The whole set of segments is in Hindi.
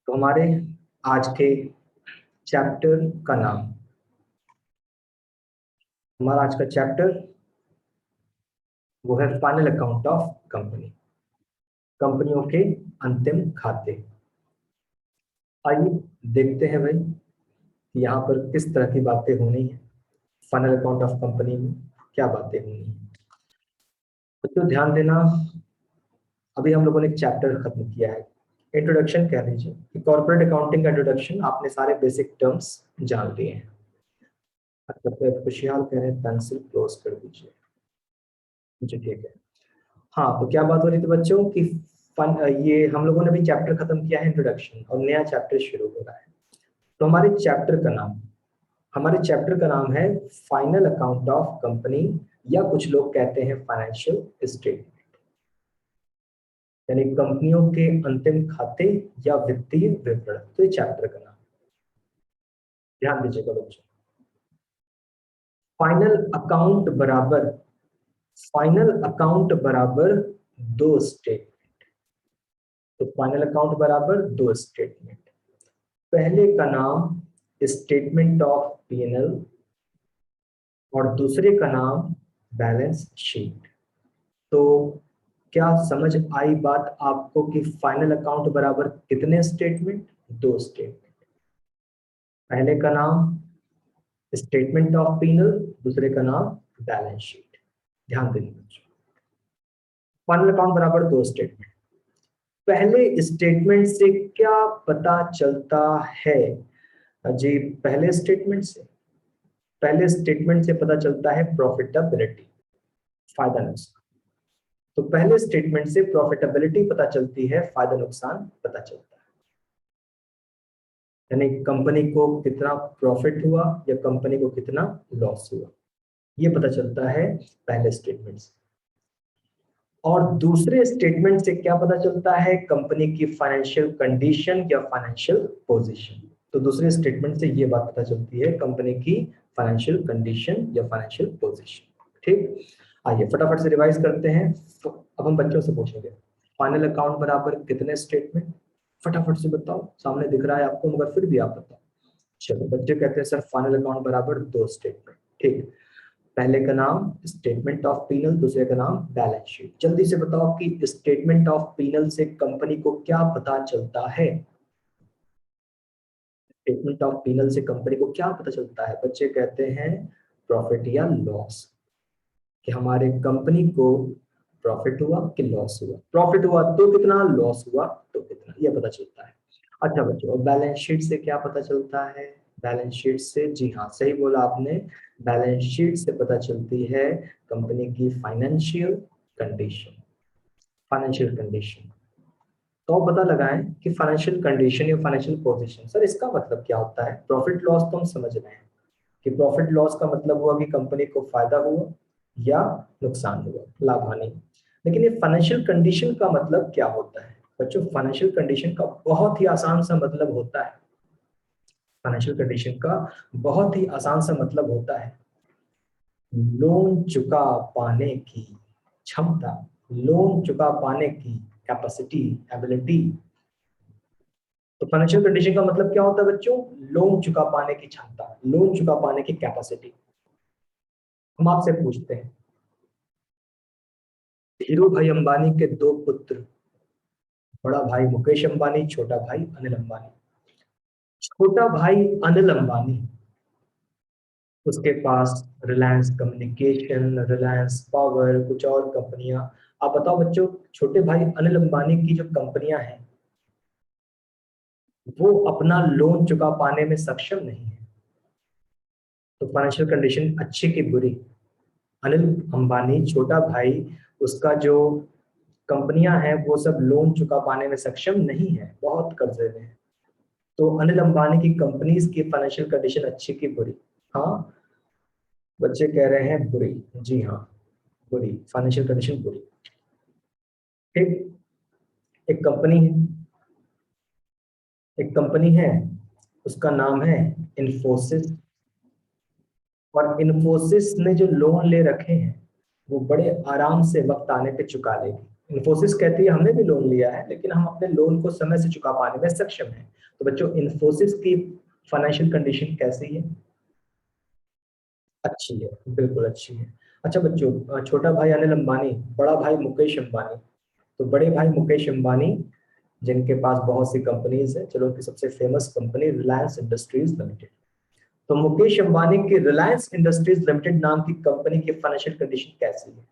तो हमारे आज के चैप्टर का नाम, हमारा आज का चैप्टर वो है फाइनल अकाउंट ऑफ कंपनी, कंपनियों के अंतिम खाते। आइए देखते हैं भाई कि यहाँ पर किस तरह की बातें होनी है, फाइनल अकाउंट ऑफ कंपनी में क्या बातें होनी है। तो ध्यान देना, अभी हम लोगों ने एक चैप्टर खत्म किया है, इंट्रोडक्शन कह लीजिए कि कॉर्पोरेट अकाउंटिंग का इंट्रोडक्शन। आपने सारे बेसिक टर्म्स जान लिए हैं। अच्छा, खुशहाल कह रहे हैं पेंसिल क्लोज कर दीजिए। जी ठीक है। हाँ, तो क्या बात हो रही थी बच्चों कि ये हम लोगों ने भी चैप्टर खत्म किया है इंट्रोडक्शन, और नया चैप्टर शुरू हो रहा है। तो हमारे चैप्टर का नाम है फाइनल अकाउंट ऑफ कंपनी, या कुछ लोग कहते हैं फाइनेंशियल स्टेटमेंट, यानी कंपनियों के अंतिम खाते या वित्तीय विवरण। तो ये चैप्टर का नाम, ध्यान दीजिएगा बच्चों। फाइनल अकाउंट बराबर फाइनल अकाउंट बराबर दो स्टेटमेंट। तो फाइनल अकाउंट बराबर दो स्टेटमेंट। पहले का नाम स्टेटमेंट ऑफ पीएनएल और दूसरे का नाम बैलेंस शीट। तो क्या समझ आई बात आपको कि फाइनल अकाउंट बराबर कितने स्टेटमेंट? दो स्टेटमेंट। पहले का नाम स्टेटमेंट ऑफ पीएनएल, दूसरे का नाम बैलेंस शीट। ध्यान देना बच्चों, फाइनल अकाउंट बराबर दो स्टेटमेंट। पहले स्टेटमेंट से क्या पता चलता है जी? पहले स्टेटमेंट से पता चलता है प्रॉफिटेबिलिटी, फायदा नुकसान। तो पहले स्टेटमेंट से प्रॉफिटेबिलिटी पता चलती है, फायदा नुकसान पता चलता है। यानी कंपनी को कितना प्रॉफिट हुआ या कंपनी को कितना लॉस हुआ, ये पता चलता है पहले स्टेटमेंट से। और दूसरे स्टेटमेंट से क्या पता चलता है? कंपनी की फाइनेंशियल कंडीशन या फाइनेंशियल पोजीशन। तो दूसरे स्टेटमेंट से ये बात पता चलती है कंपनी की फाइनेंशियल कंडीशन या फाइनेंशियल पोजीशन। ठीक, आइए फटाफट से रिवाइज करते हैं। अब हम बच्चों से पूछेंगे फाइनल अकाउंट बराबर कितने स्टेटमेंट? फटाफट से बताओ, सामने दिख रहा है आपको मगर फिर भी आप बताओ। चलो, बच्चे कहते हैं सर फाइनल अकाउंट बराबर दो स्टेटमेंट। ठीक, पहले का नाम स्टेटमेंट ऑफ पीनल, दूसरे का नाम बैलेंस शीट। जल्दी से बताओ कि स्टेटमेंट ऑफ पीनल से कंपनी को क्या पता चलता है? स्टेटमेंट ऑफ पीनल से कंपनी को क्या पता चलता है? बच्चे कहते हैं प्रॉफिट या लॉस, कि हमारे कंपनी को प्रॉफिट हुआ कि लॉस हुआ। प्रॉफिट हुआ तो कितना, लॉस हुआ तो कितना, यह पता चलता है। अच्छा बच्चों, और बैलेंस शीट से क्या पता चलता है? बैलेंस शीट से, जी हाँ सही बोला आपने, बैलेंस शीट से पता चलती है कंपनी की फाइनेंशियल कंडीशन। फाइनेंशियल कंडीशन तो आप पता लगाएं कि फाइनेंशियल कंडीशन या फाइनेंशियल पोजीशन, सर इसका मतलब क्या होता है? प्रॉफिट लॉस तो हम समझ रहे हैं कि प्रॉफिट लॉस का मतलब हुआ कि कंपनी को फायदा हुआ या नुकसान हुआ, लाभ हानि। लेकिन ये फाइनेंशियल कंडीशन का मतलब क्या होता है बच्चों? फाइनेंशियल कंडीशन का बहुत ही आसान सा मतलब होता है, फाइनेंशियल कंडीशन का बहुत ही आसान सा मतलब होता है लोन चुका पाने की क्षमता, लोन चुका पाने की कैपेसिटी, एबिलिटी। तो फाइनेंशियल कंडीशन का मतलब क्या होता है बच्चों? लोन चुका पाने की क्षमता, लोन चुका पाने की कैपेसिटी। हम आपसे पूछते हैं, धीरू भाई अंबानी के दो पुत्र, बड़ा भाई मुकेश अंबानी, छोटा भाई अनिल अंबानी। छोटा भाई अनिल अंबानी, उसके पास रिलायंस कम्युनिकेशन, रिलायंस पावर, कुछ और कंपनियां। आप बताओ बच्चों, छोटे भाई अनिल अंबानी की जो कंपनियां हैं वो अपना लोन चुका पाने में सक्षम नहीं है। तो फाइनेंशियल कंडीशन अच्छी की बुरी? अनिल अंबानी छोटा भाई, उसका जो कंपनियां हैं वो सब लोन चुका पाने में सक्षम नहीं है, बहुत कर्जे में है। तो अनिल अंबानी की कंपनीज की फाइनेंशियल कंडीशन अच्छी की बुरी? हाँ, बच्चे कह रहे हैं बुरी। जी हाँ, बुरी, फाइनेंशियल कंडीशन बुरी। ठीक, एक कंपनी है, उसका नाम है इन्फोसिस। और इन्फोसिस ने जो लोन ले रखे हैं वो बड़े आराम से वक्त आने पे चुका लेगी। इन्फोसिस कहती है हमने भी लोन लिया है लेकिन हम अपने लोन को समय से चुका पाने में सक्षम हैं। तो बच्चों इन्फोसिस की फाइनेंशियल कंडीशन कैसी है? अच्छी है, बिल्कुल अच्छी है। अच्छा बच्चों, छोटा भाई अनिल अंबानी, बड़ा भाई मुकेश अंबानी। तो बड़े भाई मुकेश अंबानी जिनके पास बहुत सी कंपनीज है, चलो उनकी सबसे famous company Reliance industries limited. तो मुकेश अंबानी की रिलायंस इंडस्ट्रीज लिमिटेड नाम की कंपनी की फाइनेंशियल कंडीशन कैसी है?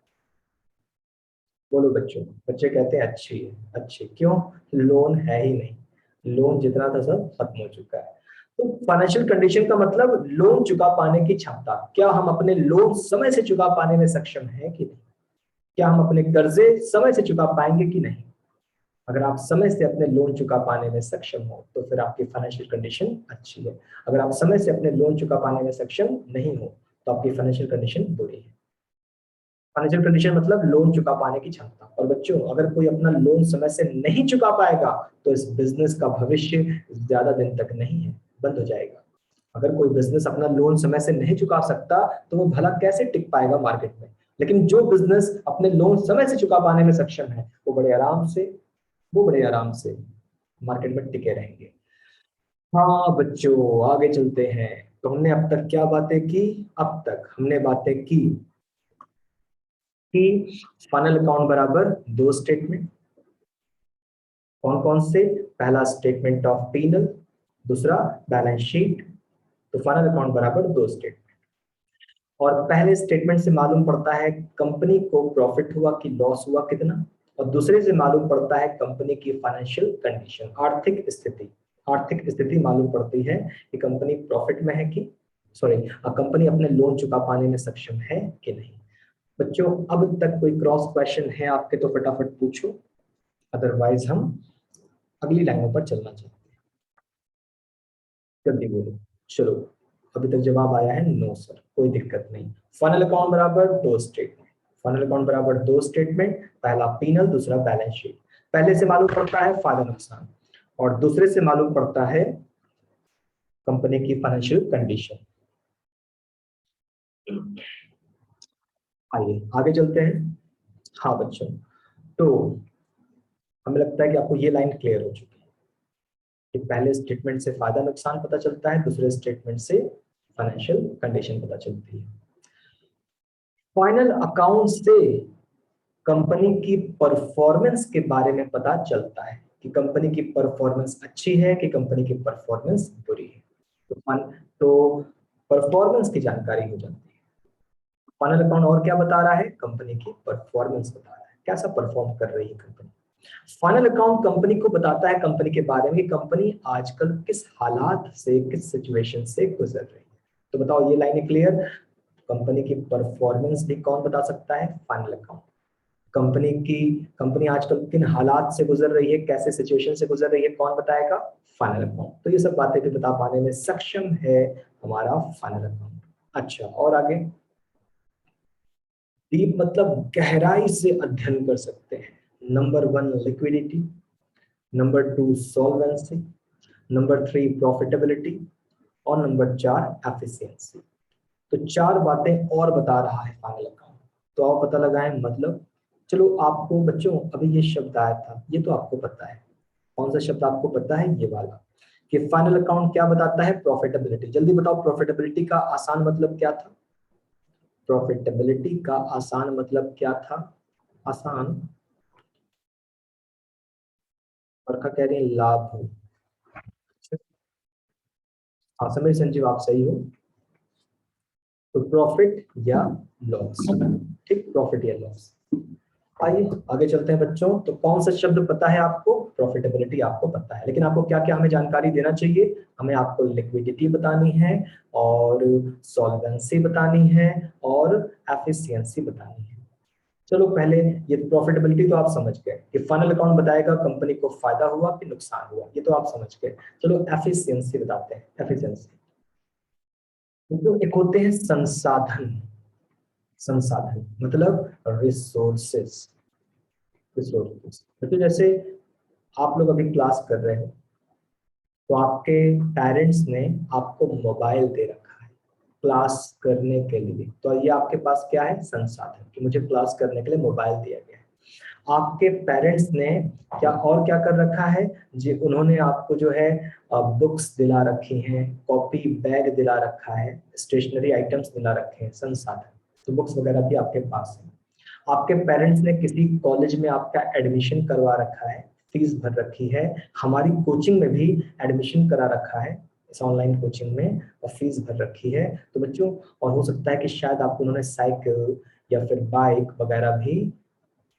बोलो बच्चों। बच्चे कहते हैं अच्छी है। अच्छी क्यों? लोन है ही नहीं, लोन जितना था सब खत्म हो चुका है। तो फाइनेंशियल कंडीशन का मतलब लोन चुका पाने की क्षमता, क्या हम अपने लोन समय से चुका पाने में सक्षम हैं कि नहीं, क्या हम अपने कर्जे समय से चुका पाएंगे कि नहीं। अगर आप समय से अपने लोन चुका पाने में सक्षम हो तो फिर आपकी फाइनेंशियल कंडीशन अच्छी है। अगर आप समय से अपने लोन चुका पाने में सक्षम नहीं हो तो आपकी फाइनेंशियल कंडीशन बुरी है। फाइनेंशियल कंडीशन मतलब लोन चुका पाने की क्षमता। और बच्चों अगर कोई अपना लोन समय से नहीं चुका पाएगा तो इस बिजनेस का भविष्य ज्यादा दिन तक नहीं है, बंद हो जाएगा। अगर कोई बिजनेस अपना लोन समय से नहीं चुका सकता तो वो भला कैसे टिक पाएगा मार्केट में। लेकिन जो बिजनेस अपने लोन समय से चुका पाने में सक्षम है वो बड़े आराम से मार्केट में टिके रहेंगे। हाँ बच्चों आगे चलते हैं। तो हमने अब तक क्या बातें की? अब तक हमने बातें की कि फाइनल अकाउंट बराबर दो स्टेटमेंट। कौन कौन से? पहला स्टेटमेंट ऑफ पीनल, दूसरा बैलेंस शीट। तो फाइनल अकाउंट बराबर दो स्टेटमेंट। और पहले स्टेटमेंट से मालूम पड़ता है कंपनी को प्रॉफिट हुआ कि लॉस हुआ कितना, और दूसरे से मालूम पड़ता है कंपनी की फाइनेंशियल कंडीशन, आर्थिक स्थिति। आर्थिक स्थिति मालूम पड़ती है कि कंपनी प्रॉफिट में है कि सॉरी कंपनी अपने लोन चुका पाने में सक्षम है कि नहीं। बच्चों अब तक कोई क्रॉस क्वेश्चन है आपके तो फटाफट पूछो, अदरवाइज हम अगली लाइनों पर चलना चाहते हैं। जल्दी बोलो। चलो अभी तक जवाब आया है नो सर, कोई दिक्कत नहीं। फाइनल अकाउंट बराबर दो स्टेटमेंट। फाइनल अकाउंट बराबर दो स्टेटमेंट, पहला पीनल दूसरा बैलेंस शीट। पहले से मालूम पड़ता है फायदा नुकसान और दूसरे से मालूम पड़ता है कंपनी की फाइनेंशियल कंडीशन। आइए आगे चलते हैं। हाँ बच्चों, तो हमें लगता है कि आपको ये लाइन क्लियर हो चुकी है कि पहले स्टेटमेंट से फायदा नुकसान पता चलता है, दूसरे स्टेटमेंट से फाइनेंशियल कंडीशन पता चलती है। फाइनल अकाउंट से कंपनी की परफॉर्मेंस के बारे में पता चलता है कि कंपनी की परफॉर्मेंस अच्छी है कि कंपनी की परफॉर्मेंस बुरी है। तो परफॉर्मेंस की जानकारी हो जाती है। फाइनल अकाउंट और क्या बता रहा है? कंपनी की परफॉर्मेंस बता रहा है, कैसा परफॉर्म कर रही है कंपनी। फाइनल अकाउंट कंपनी को बताता है कंपनी के बारे में कि कंपनी आजकल किस हालात से, किस सिचुएशन से गुजर रही है। तो बताओ ये लाइनें क्लियर? कंपनी की परफॉर्मेंस भी कौन बता सकता है? Final account. कंपनी आजकल किन हालात से गुजर रही है, कैसे सिचुएशन से गुजर रही है, कौन बताएगा? Final account. तो ये सब बातें भी बता पाने में सक्षम है हमारा फाइनल अकाउंट। अच्छा और आगे, डीप मतलब गहराई से अध्ययन कर सकते हैं। Number one liquidity, number two solvency, number three profitability और नंबर चार एफिशिएंसी। तो चार बातें और बता रहा है फाइनल अकाउंट। तो आप पता लगाएं मतलब। चलो आपको बच्चों अभी ये शब्द आया था, ये तो आपको पता है। कौन सा शब्द आपको पता है? ये वाला कि फाइनल अकाउंट क्या बताता है? प्रॉफिटेबिलिटी। जल्दी बताओ प्रॉफिटेबिलिटी का आसान मतलब क्या था? प्रॉफिटेबिलिटी का आसान मतलब क्या था? आसान, बरखा कह रही है लाभ हो। हाँ समीर संजीव आप सही हो। तो प्रॉफिट या लॉस, ठीक, प्रॉफिट या लॉस। आइए आगे चलते हैं बच्चों। तो कौन सा शब्द पता है आपको? प्रॉफिटेबिलिटी आपको पता है, लेकिन आपको क्या क्या हमें जानकारी देना चाहिए? हमें आपको लिक्विडिटी बतानी है और सॉल्वेंसी बतानी है और एफिशिएंसी बतानी है। चलो पहले ये प्रॉफिटेबिलिटी तो आप समझ गए कि फाइनल अकाउंट बताएगा कंपनी को फायदा हुआ कि नुकसान हुआ, ये तो आप समझ गए। चलो एफिशिएंसी बताते हैं। एफिशिएंसी तो एक होते हैं संसाधन। संसाधन मतलब रिसोर्सेस। रिसोर्सेस तो जैसे आप लोग अभी क्लास कर रहे हो तो आपके पेरेंट्स ने आपको मोबाइल दे रखा है क्लास करने के लिए। तो ये आपके पास क्या है? संसाधन, कि मुझे क्लास करने के लिए मोबाइल दिया गया है। आपके पेरेंट्स ने क्या और क्या कर रखा है जी, उन्होंने आपको जो है बुक्स दिला रखी हैं, कॉपी बैग दिला रखा है, स्टेशनरी आइटम्स दिला रखे हैं, संसाधन, तो बुक्स वगैरह भी आपके पास है। आपके पेरेंट्स ने किसी कॉलेज में आपका एडमिशन करवा रखा है, फीस भर रखी है, हमारी कोचिंग में भी एडमिशन करा रखा है इस ऑनलाइन कोचिंग में, और फीस भर रखी है। तो बच्चों, और हो सकता है कि शायद आपको उन्होंने साइकिल या फिर बाइक वगैरह भी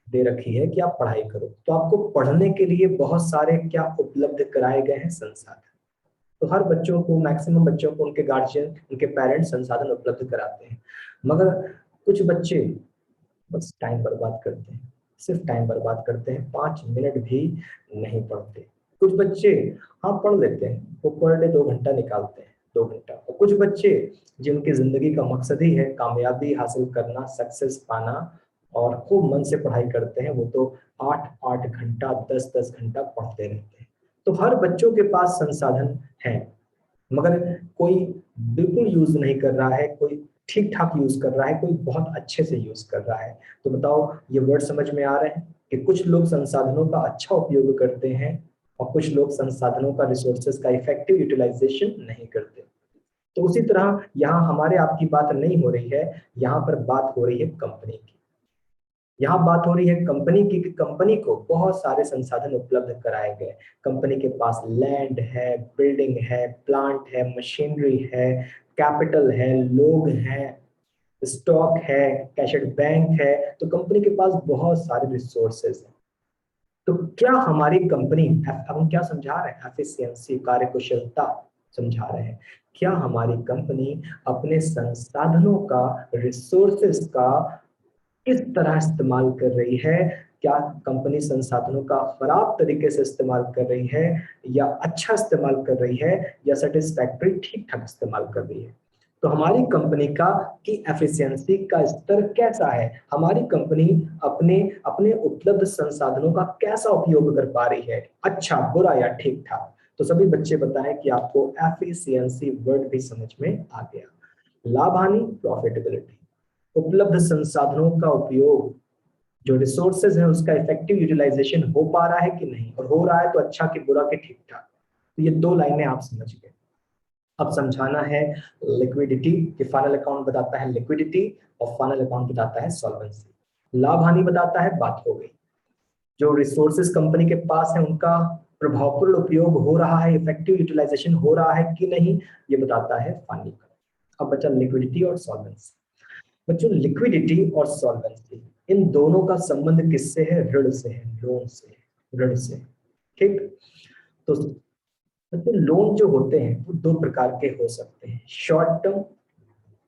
दे रखी है कि आप पढ़ाई करो। तो आपको पढ़ने के लिए बहुत सारे क्या उपलब्ध कराए गए हैं, संसाधन। तो हर बच्चों को, मैक्सिमम बच्चों को उनके गार्जियन, उनके पेरेंट्स संसाधन उपलब्ध कराते हैं। मगर कुछ बच्चे बस टाइम बर्बाद करते हैं, सिर्फ टाइम बर्बाद करते हैं, 5 मिनट भी नहीं पढ़ते। कुछ बच्चे हाँ पढ़ लेते हैं, वो पर डे 2 घंटा निकालते हैं, 2 घंटा। और कुछ बच्चे जिनकी जिंदगी का मकसद ही है कामयाबी हासिल करना, सक्सेस पाना, और खूब मन से पढ़ाई करते हैं, वो तो 8-8 घंटा, 10-10 घंटा पढ़ते रहते हैं। तो हर बच्चों के पास संसाधन है, मगर कोई बिल्कुल यूज नहीं कर रहा है, कोई ठीक ठाक यूज कर रहा है, कोई बहुत अच्छे से यूज कर रहा है। तो बताओ, ये वर्ड समझ में आ रहे हैं कि कुछ लोग संसाधनों का अच्छा उपयोग करते हैं और कुछ लोग संसाधनों का, रिसोर्सेज का इफेक्टिव यूटिलाइजेशन नहीं करते। तो उसी तरह यहाँ हमारे आपकी बात नहीं हो रही है, यहाँ पर बात हो रही है कंपनी की। यहाँ बात हो रही है कंपनी की कि कंपनी को बहुत सारे संसाधन उपलब्ध कराए गए। कंपनी के पास लैंड है, बिल्डिंग है, प्लांट है, मशीनरी है, कैपिटल है, लोग हैं, स्टॉक है, कैशड बैंक है। तो कंपनी के पास बहुत सारे रिसोर्सेज हैं। तो क्या हमारी कंपनी, अब हम क्या समझा रहे हैं, एफिशिएंसी, कार्यकुशलता समझा रहे हैं। क्या हमारी कंपनी अपने संसाधनों का, रिसोर्सेज का किस तरह इस्तेमाल कर रही है? क्या कंपनी संसाधनों का खराब तरीके से इस्तेमाल कर रही है, या अच्छा इस्तेमाल कर रही है, या सेटिस्फैक्टरी, ठीक ठाक इस्तेमाल कर रही है? तो हमारी कंपनी का की एफिशिएंसी का स्तर कैसा है? हमारी कंपनी अपने अपने उपलब्ध संसाधनों का कैसा उपयोग कर पा रही है, अच्छा, बुरा या ठीक ठाक? तो सभी बच्चे बताएं कि आपको एफिशिएंसी वर्ड भी समझ में आ गया। लाभ हानि, प्रॉफिटेबिलिटी, उपलब्ध संसाधनों का उपयोग, जो रिसोर्सेज है उसका इफेक्टिव यूटिलाइजेशन हो पा रहा है कि नहीं, और हो रहा है तो अच्छा कि बुरा कि ठीक ठाक। तो ये 2 लाइनें आप समझ गए। अब समझाना है लिक्विडिटी, कि फाइनल अकाउंट बताता है लिक्विडिटी और फाइनल अकाउंट बताता है सॉल्वेंसी। लाभ हानि बताता है, बात हो गई। जो रिसोर्सेज कंपनी के पास है उनका प्रभावपूर्ण उपयोग हो रहा है, इफेक्टिव यूटिलाइजेशन हो रहा है कि नहीं, ये बताता है फाइनल। अब बचा लिक्विडिटी और सॉल्वेंसी। बच्चों, लिक्विडिटी और सॉल्वेंसी, इन दोनों का संबंध किससे है? ऋण से है, लोन से, ऋण से। ठीक। तो बच्चों, लोन जो होते हैं वो 2 प्रकार के हो सकते हैं, शॉर्ट टर्म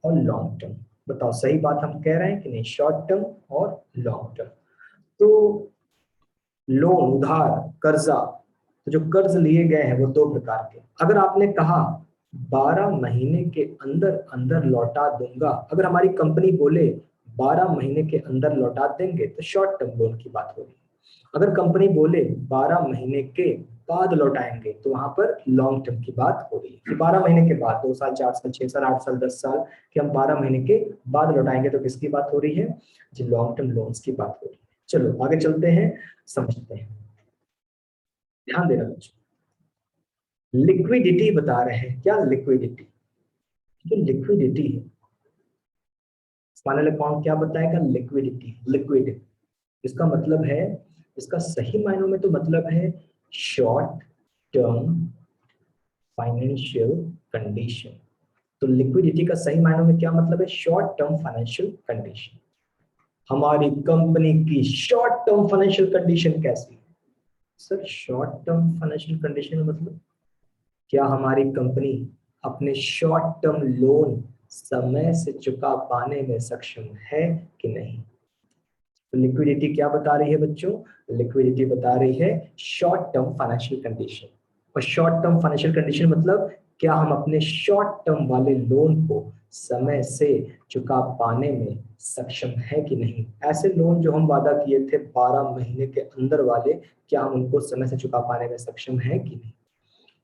और लॉन्ग टर्म। बताओ, सही बात हम कह रहे हैं कि नहीं? शॉर्ट टर्म और लॉन्ग टर्म। तो लोन, उधार, कर्जा, तो जो कर्ज लिए गए हैं वो 2 प्रकार के। अगर आपने कहा 12 महीने के अंदर अंदर लौटा दूंगा, अगर हमारी कंपनी बोले 12 महीने के अंदर लौटा देंगे, तो शॉर्ट टर्म लोन की बात होगी। अगर कंपनी बोले 12 महीने के बाद लौटाएंगे, तो वहां पर लॉन्ग टर्म की बात हो रही है कि 12 महीने के बाद, 2 साल, 4 साल, 6 साल, 8 साल, 10 साल, कि हम 12 महीने के बाद लौटाएंगे। तो किसकी बात हो रही है जी? लॉन्ग टर्म लोन्स की बात हो रही है। चलो आगे चलते हैं, समझते हैं। ध्यान देना बच्चों, लिक्विडिटी बता रहे हैं। क्या लिक्विडिटी? जो लिक्विडिटी है, फाइनल अकाउंट क्या बताएगा? लिक्विडिटी, लिक्विड, इसका मतलब है, इसका सही मायनों में तो मतलब है शॉर्ट टर्म फाइनेंशियल कंडीशन। तो लिक्विडिटी का सही मायनों में क्या मतलब है? Short term financial condition. हमारी कंपनी की शॉर्ट टर्म फाइनेंशियल कंडीशन कैसी है? Sir, short term financial condition मतलब क्या हमारी कंपनी अपने शॉर्ट टर्म लोन समय से चुका पाने में सक्षम है कि नहीं? तो लिक्विडिटी क्या बता रही है बच्चों? लिक्विडिटी बता रही है शॉर्ट टर्म फाइनेंशियल कंडीशन। और शॉर्ट टर्म फाइनेंशियल कंडीशन मतलब क्या हम अपने शॉर्ट टर्म वाले लोन को समय से चुका पाने में सक्षम है कि नहीं? ऐसे लोन जो हम वादा किए थे 12 महीने के अंदर वाले, क्या हम उनको समय से चुका पाने में सक्षम है कि नहीं?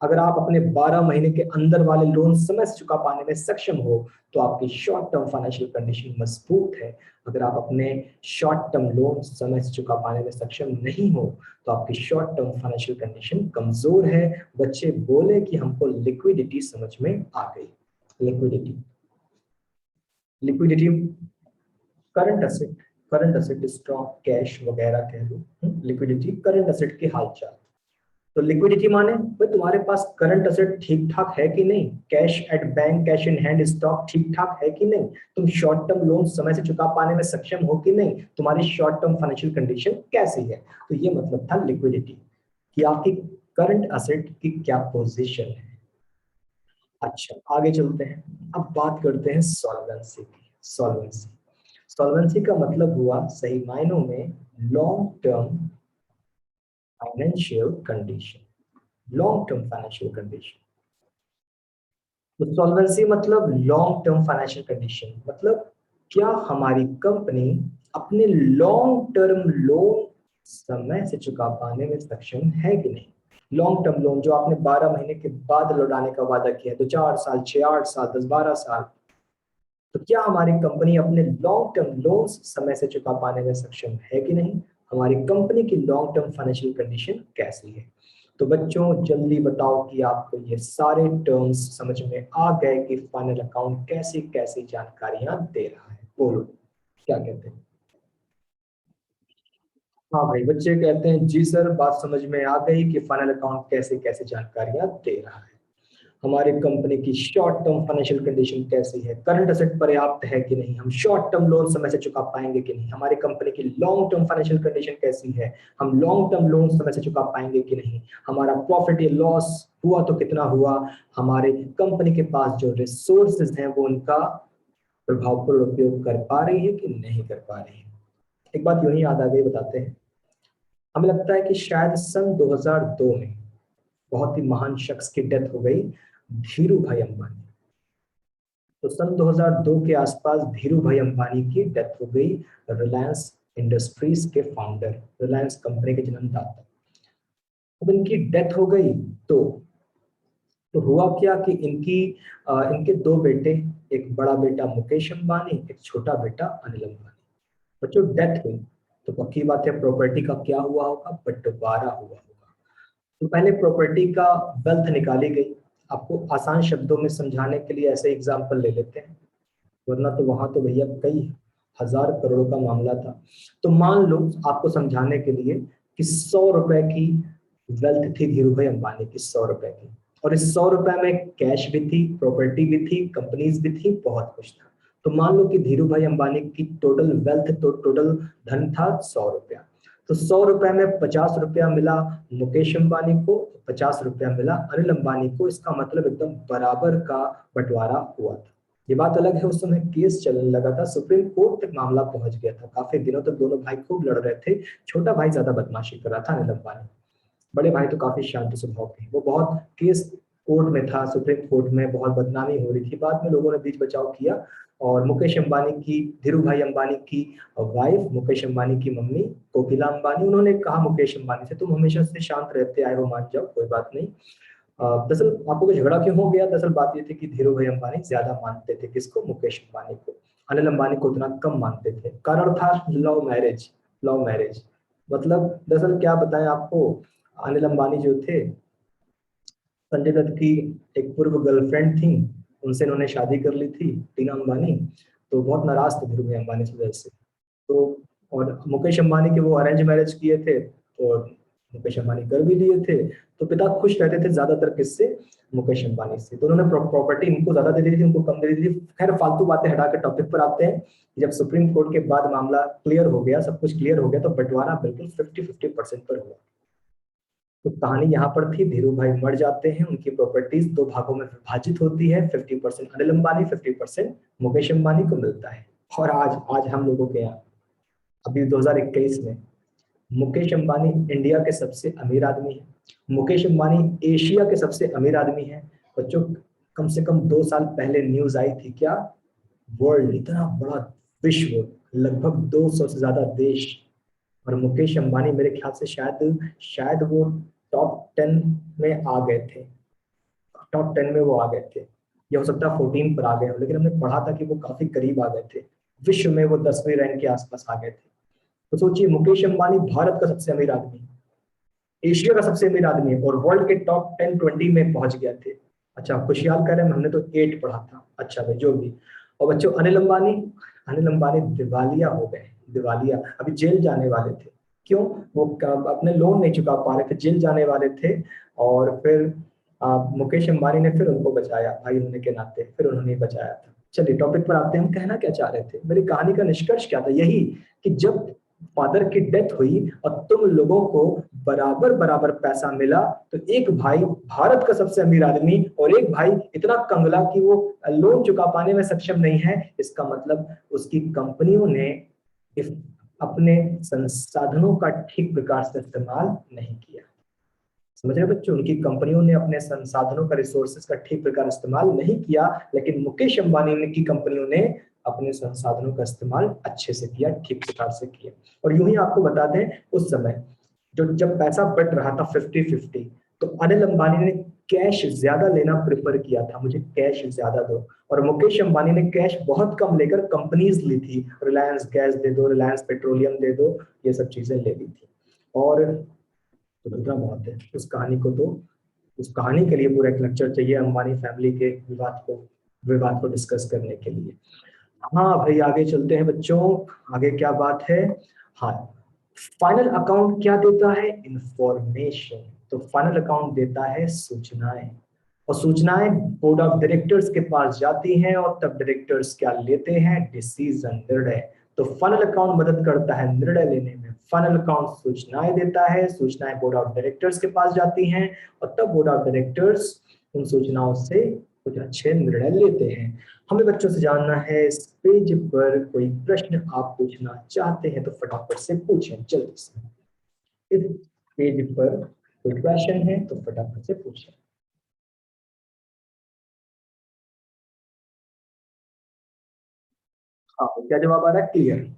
अगर आप अपने 12 महीने के अंदर वाले लोन समय से चुका पाने में सक्षम हो तो आपकी शॉर्ट टर्म फाइनेंशियल कंडीशन मजबूत है। अगर आप अपने शॉर्ट टर्म लोन समय से चुका पाने में सक्षम नहीं हो तो आपकी शॉर्ट टर्म फाइनेंशियल कंडीशन कमजोर है। बच्चे बोले कि हमको लिक्विडिटी समझ में आ गई। Liquidity, liquidity current asset, current asset stock cash वगैरह कह लो। लिक्विडिटी करंट असेट के हालचाल। तो लिक्विडिटी माने भाई तुम्हारे पास करंट असेट ठीक ठाक है कि नहीं, cash at bank, cash in hand stock ठीक ठाक है कि नहीं, तुम शॉर्ट टर्म लोन समय से चुका पाने में सक्षम हो कि नहीं, तुम्हारी शॉर्ट टर्म फाइनेंशियल कंडीशन कैसी है। तो ये मतलब था लिक्विडिटी कि आपकी करंट असेट की क्या पोजीशन है। अच्छा आगे चलते हैं, अब बात करते हैं सॉल्वेंसी की। सॉल्वेंसी, सॉल्वेंसी का मतलब हुआ सही मायनों में long term financial condition. Long term financial condition, तो सॉल्वेंसी मतलब लॉन्ग टर्म फाइनेंशियल कंडीशन, मतलब क्या हमारी कंपनी अपने लॉन्ग टर्म लोन समय से चुका पाने में सक्षम है कि नहीं। लॉन्ग टर्म लोन जो आपने 12 महीने के बाद लौटाने का वादा किया है, तो 4 साल, 6, 8 साल, 10, 12 साल, तो क्या हमारी कंपनी अपने लॉन्ग टर्म लोन समय से चुका पाने में सक्षम है कि नहीं, हमारी कंपनी की लॉन्ग टर्म फाइनेंशियल कंडीशन कैसी है। तो बच्चों जल्दी बताओ कि आपको ये सारे टर्म्स समझ में आ गए कि फाइनल अकाउंट कैसी कैसी जानकारियां दे रहा है। बोलो क्या कहते हैं। हाँ भाई, बच्चे कहते हैं जी सर, बात समझ में आ गई कि फाइनल अकाउंट कैसे कैसे जानकारियां दे रहा है, हमारी कंपनी की शॉर्ट टर्म फाइनेंशियल कंडीशन कैसी है, करंट असेट पर्याप्त है कि नहीं, हम शॉर्ट टर्म लोन समय से चुका पाएंगे कि नहीं, हमारी कंपनी की लॉन्ग टर्म फाइनेंशियल कंडीशन कैसी है, हम लॉन्ग टर्म लोन समय से चुका पाएंगे कि नहीं, हमारा प्रॉफिट या लॉस हुआ तो कितना हुआ, हमारे कंपनी के पास जो रिसोर्सेज हैं वो उनका प्रभावपूर्ण उपयोग कर पा रही है कि नहीं कर पा रही है। एक बात यूं ही याद आ गई, बताते हैं। हमें लगता है कि शायद सन 2002 में बहुत ही महान शख्स की डेथ हो गई, धीरू भाई अंबानी। तो सन 2002 के आसपास धीरू भाई अंबानी की डेथ हो गई, रिलायंस इंडस्ट्रीज के फाउंडर, रिलायंस कंपनी के जन्मदाता। अब इनकी डेथ हो गई तो हुआ क्या कि इनके दो बेटे, एक बड़ा बेटा मुकेश अंबानी, एक छोटा बेटा अनिल अंबानी। बच्चों डेथ हुई तो पक्की बात है प्रॉपर्टी का क्या हुआ होगा, बंटवारा हुआ होगा। तो पहले प्रॉपर्टी का वेल्थ निकाली गई। आपको आसान शब्दों में समझाने के लिए ऐसे एग्जांपल ले लेते हैं, वरना तो वहां तो भैया कई हजार करोड़ों का मामला था। तो मान लो आपको समझाने के लिए कि 100 रुपए की वेल्थ थी धीरू भाई अंबानी की, 100 रुपए की, और इस 100 रुपए में कैश भी थी, प्रॉपर्टी भी थी, कंपनीज भी थी, बहुत कुछ था। तो मान लो कि धीरू भाई अंबानी की टोटल वेल्थ, तो टोटल धन था 100 रुपया। तो 100 रुपए में 50 रुपया मिला मुकेश अंबानी को, 50 रुपया मिला अनिल अंबानी को। इसका मतलब एकदम बराबर का बंटवारा हुआ था। ये बात अलग है उस समय केस चलने लगा था, सुप्रीम कोर्ट तक मामला पहुंच गया था, काफी दिनों तक दोनों भाई खूब लड़ रहे थे। छोटा भाई ज्यादा बदमाशी कर रहा था अनिल अंबानी, बड़े भाई तो काफी शांत स्वभाव के, वो बहुत केस कोर्ट में था, सुप्रीम कोर्ट में बहुत बदनामी हो रही थी। बाद में लोगों ने बीच बचाव किया और मुकेश अंबानी की, धीरू भाई अंबानी की वाइफ, मुकेश अंबानी की मम्मी कोकिला अंबानी, उन्होंने कहा मुकेश अंबानी से तुम हमेशा से शांत रहते आए हो, मान जाओ कोई बात नहीं। दरअसल आपको कोई झगड़ा क्यों हो गया, दरअसल बात ये थी कि धीरू भाई अंबानी ज्यादा मानते थे किसको, मुकेश अंबानी को, अनिल अंबानी को उतना कम मानते थे। कारण था लव मैरिज। लव मैरिज मतलब दरअसल क्या बताएं आपको, अनिल अंबानी जो थे, संजय दत्त की एक पूर्व गर्लफ्रेंड थी, उनसे इन्होंने शादी कर ली थी, टीना अंबानी। तो बहुत नाराज थे धीरू भाई अंबानी की वजह से। तो और मुकेश अंबानी के वो अरेंज मैरिज किए थे, और मुकेश अंबानी कर भी लिए थे। तो पिता खुश रहते थे ज्यादातर किससे, मुकेश अंबानी से। तो उन्होंने प्रॉपर्टी इनको ज्यादा दे दी थी, उनको कम दे दी थी। खैर फालतू बातें हटा के टॉपिक पर आते हैं। जब सुप्रीम कोर्ट के बाद मामला क्लियर हो गया, सब कुछ क्लियर हो गया, तो बंटवारा बिल्कुल 50-50% पर हुआ। तो कहानी यहाँ पर थी, धीरू भाई मर जाते हैं, उनकी प्रॉपर्टीज दो भागों में विभाजित होती है, 50% अनिल अंबानी, 50% मुकेश अंबानी को मिलता है। और आज आज हम लोगों के यहाँ अभी 2021 में मुकेश अंबानी इंडिया के सबसे अमीर आदमी है, मुकेश अंबानी एशिया के सबसे अमीर आदमी है। बच्चों कम से कम 2 साल पहले न्यूज आई थी क्या, वर्ल्ड इतना बड़ा विश्व, लगभग 200 से ज्यादा देश, और मुकेश अंबानी मेरे ख्याल से शायद शायद वो टॉप 10 में आ गए थे। टॉप 10 में वो आ गए थे, या हो सकता है 14 पर आ गए हो, लेकिन हमने पढ़ा था कि वो काफी करीब आ गए थे, विश्व में वो 10वें रैंक के आसपास आ गए थे। तो सोचिए, मुकेश अंबानी भारत का सबसे अमीर आदमी, एशिया का सबसे अमीर आदमी है, और वर्ल्ड के टॉप 10-20 में पहुंच गए थे। अच्छा, खुशहाल करें, हमने तो 8 पढ़ा था। अच्छा भाई, जो भी। और बच्चों, अनिल अंबानी दिवालिया हो गए, दिवालिया, अभी जेल जाने वाले थे। क्यों? वो अपने लोन नहीं चुका पा रहे थे, जेल जाने वाले थे। और फिर मुकेश अंबानी ने फिर उनको बचाया, भाई होने के नाते फिर उन्होंने ही बचाया था। चलिए टॉपिक पर आते हैं, हम कहना क्या चाह रहे थे, मेरी कहानी का निष्कर्ष क्या था, यही कि जब फादर की डेथ हुई और तुम लोगों को बराबर बराबर पैसा मिला, तो एक भाई भारत का सबसे अमीर आदमी और एक भाई इतना कंगला कि वो लोन चुका पाने में सक्षम नहीं है, इसका मतलब उसकी कंपनियों ने अपने संसाधनों का ठीक प्रकार से इस्तेमाल नहीं किया। समझ रहे बच्चों, उनकी कंपनियों ने अपने संसाधनों का, रिसोर्सेज का ठीक प्रकार इस्तेमाल नहीं किया, लेकिन मुकेश अंबानी की कंपनियों ने अपने संसाधनों का इस्तेमाल अच्छे से किया, ठीक प्रकार से किया। और यूं ही आपको बता दें, उस समय जब पैसा बट रहा था 50-50, तो अनिल अंबानी ने कैश ज्यादा लेना प्रेफर किया था, मुझे कैश ज्यादा दो। और मुकेश अंबानी ने कैश बहुत कम लेकर कंपनीज ली थी, रिलायंस गैस दे दो, रिलायंस पेट्रोलियम दे दो, ये सब चीजें ले ली थी। और तो इतना बहुत है उस कहानी को, तो उस कहानी के लिए पूरा एक लेक्चर चाहिए अंबानी फैमिली के विवाद को डिस्कस करने के लिए। हाँ भाई, आगे चलते हैं बच्चों, आगे क्या बात है। हाँ, फाइनल अकाउंट क्या देता है? इंफॉर्मेशन। तो फाइनल अकाउंट देता है सूचनाएं, और सूचनाएं बोर्ड ऑफ डायरेक्टर्स के पास जाती हैं, और तब डायरेक्टर्स क्या लेते हैं? डिसीजन, निर्णय। तो फाइनल अकाउंट मदद करता है निर्णय लेने में। फाइनल अकाउंट सूचनाएं देता है, सूचनाएं बोर्ड ऑफ डायरेक्टर्स के पास जाती हैं, और तब बोर्ड ऑफ डायरेक्टर्स उन सूचनाओं से कुछ अच्छे निर्णय लेते हैं। हमें बच्चों से जानना है, इस पेज पर कोई प्रश्न आप पूछना चाहते हैं तो फटाफट से पूछें, जल्दी से। इस पेज पर कोई क्वेश्चन है तो फटाफट से पूछें। हाँ, क्या जवाब आ रहा है? क्लियर,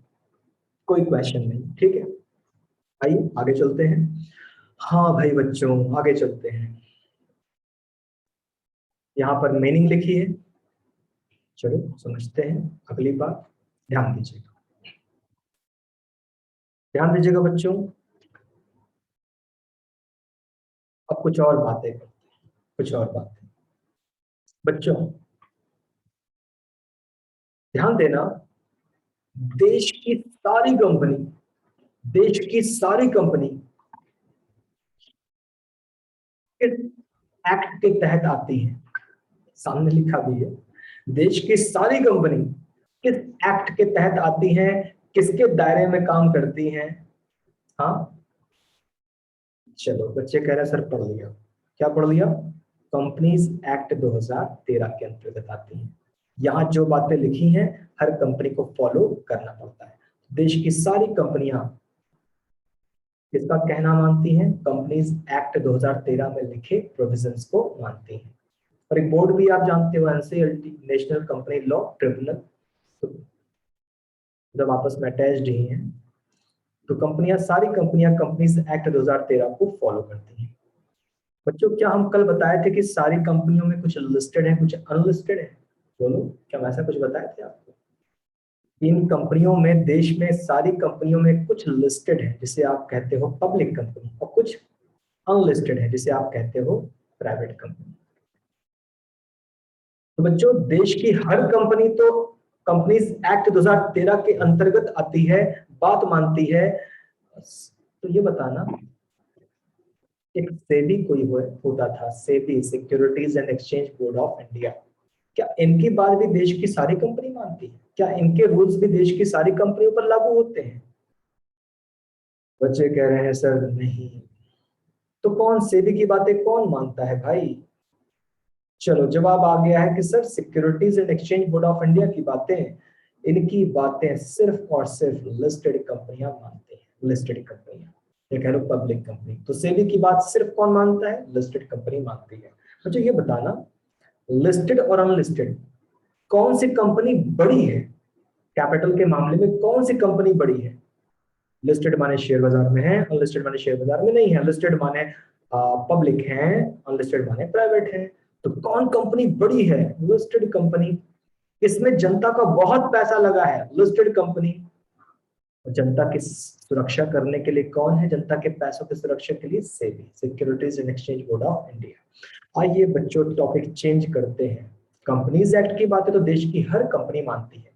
कोई क्वेश्चन नहीं, ठीक है। आइए आगे चलते हैं। हाँ भाई बच्चों, आगे चलते हैं। यहाँ पर मीनिंग लिखी है, चलो समझते हैं। अगली बात ध्यान दीजिएगा, ध्यान दीजिएगा बच्चों। अब कुछ और बातें करते हैं, कुछ और बातें। बच्चों ध्यान देना, देश की सारी कंपनी, देश की सारी कंपनी किस एक्ट के तहत आती है? सामने लिखा भी है, देश की सारी कंपनी किस एक्ट के तहत आती हैं, किसके दायरे में काम करती हैं? हाँ, चलो बच्चे कह रहे हैं सर पढ़ लिया। क्या पढ़ लिया? कंपनीज एक्ट 2013 के अंतर्गत आती हैं। यहाँ जो बातें लिखी हैं, हर कंपनी को फॉलो करना पड़ता है। देश की सारी कंपनियां किसका कहना मानती हैं? कंपनीज एक्ट 2013 में लिखे प्रोविजंस को मानती हैं। और एक बोर्ड भी आप जानते हो, NCLT, national company law tribunal, तो जब आपस में अटैच्ड ही हैं। तो कंपनियां, सारी कंपनियां कंपनीज एक्ट 2013 को फॉलो करती हैं। बच्चों, क्या हम कल बताए थे कि सारी कंपनियों में कुछ लिस्टेड है, कुछ अनलिस्टेड है? बोलो, क्या हम ऐसा कुछ बताए थे आपको? इन कंपनियों में, देश में सारी कंपनियों में कुछ लिस्टेड है जिसे आप कहते हो पब्लिक कंपनी, और कुछ अनलिस्टेड है जिसे आप कहते हो प्राइवेट कंपनी। तो बच्चों, देश की हर कंपनी तो कंपनीज एक्ट 2013 के अंतर्गत आती है, बात मानती है। तो ये बताना, एक सेबी कोई होता था, SEBI, securities and exchange board of India, क्या इनकी बात भी देश की सारी कंपनी मानती है? क्या इनके रूल्स भी देश की सारी कंपनियों पर लागू होते हैं? बच्चे कह रहे हैं सर नहीं। तो कौन, सेबी की बातें कौन मानता है भाई? चलो जवाब आ गया है कि sir securities and exchange board of India की बातें, इनकी बातें सिर्फ और सिर्फ लिस्टेड कंपनियां मानते हैं, लिस्टेड कंपनियां, ये कह लो पब्लिक कंपनी। तो सेबी की बात सिर्फ कौन मानता है? लिस्टेड कंपनी मानती है। मुझे ये बताना, लिस्टेड और अनलिस्टेड कौन सी कंपनी बड़ी है? कैपिटल के मामले में कौन सी कंपनी बड़ी है? लिस्टेड माने शेयर बाजार में है, अनलिस्टेड माने शेयर बाजार में नहीं है, लिस्टेड माने पब्लिक है, अनलिस्टेड माने प्राइवेट है। तो कौन कंपनी बड़ी है? Listed company. इसमें जनता का बहुत पैसा लगा है, लिस्टेड कंपनी। जनता की सुरक्षा करने के लिए कौन है? जनता के पैसों की सुरक्षा के लिए SEBI, securities and exchange board of India. आइए बच्चों टॉपिक चेंज करते हैं। कंपनीज एक्ट की बातें तो देश की हर कंपनी मानती है,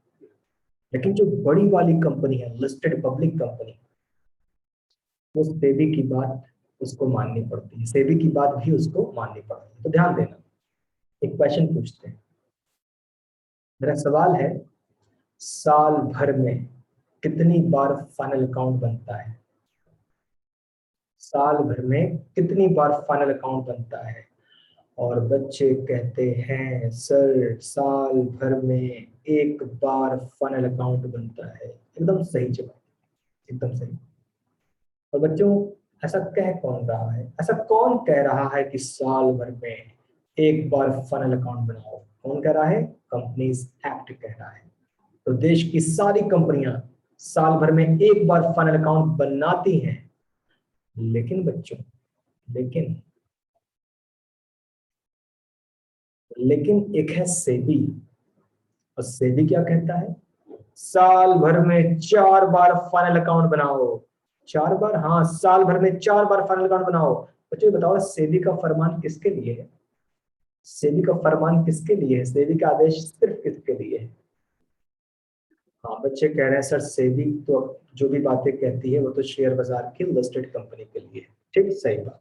लेकिन जो बड़ी वाली कंपनी है, लिस्टेड पब्लिक कंपनी, वो सेबी की बात उसको माननी पड़ती है, सेबी की बात भी उसको माननी पड़ती है। तो ध्यान देना, एक क्वेश्चन पूछते हैं। मेरा सवाल है, साल भर में कितनी बार फाइनल अकाउंट बनता है? साल भर में कितनी बार फाइनल अकाउंट बनता है? और बच्चे कहते हैं सर साल भर में एक बार फाइनल अकाउंट बनता है। एकदम सही जवाब, एकदम सही। और बच्चों, ऐसा कह कौन रहा है? ऐसा कौन कह रहा है कि साल भर में एक बार फाइनल अकाउंट बनाओ? कौन कह रहा है? कंपनीज एक्ट कह रहा है। तो देश की सारी कंपनियां साल भर में एक बार फाइनल अकाउंट बनाती हैं। लेकिन बच्चों, लेकिन लेकिन एक है सेबी, और सेबी क्या कहता है? साल भर में 4 बार फाइनल अकाउंट बनाओ। 4 बार? हाँ, साल भर में 4 बार फाइनल अकाउंट बनाओ। बच्चों बताओ, सेबी का फरमान किसके लिए है? सेबी का फरमान किसके लिए है? सेबी का आदेश सिर्फ किसके लिए है? हाँ, बच्चे कह रहे हैं सर सेबी तो जो भी बातें कहती है वो तो शेयर बाजार की लिस्टेड कंपनी के लिए है। ठीक, सही बात।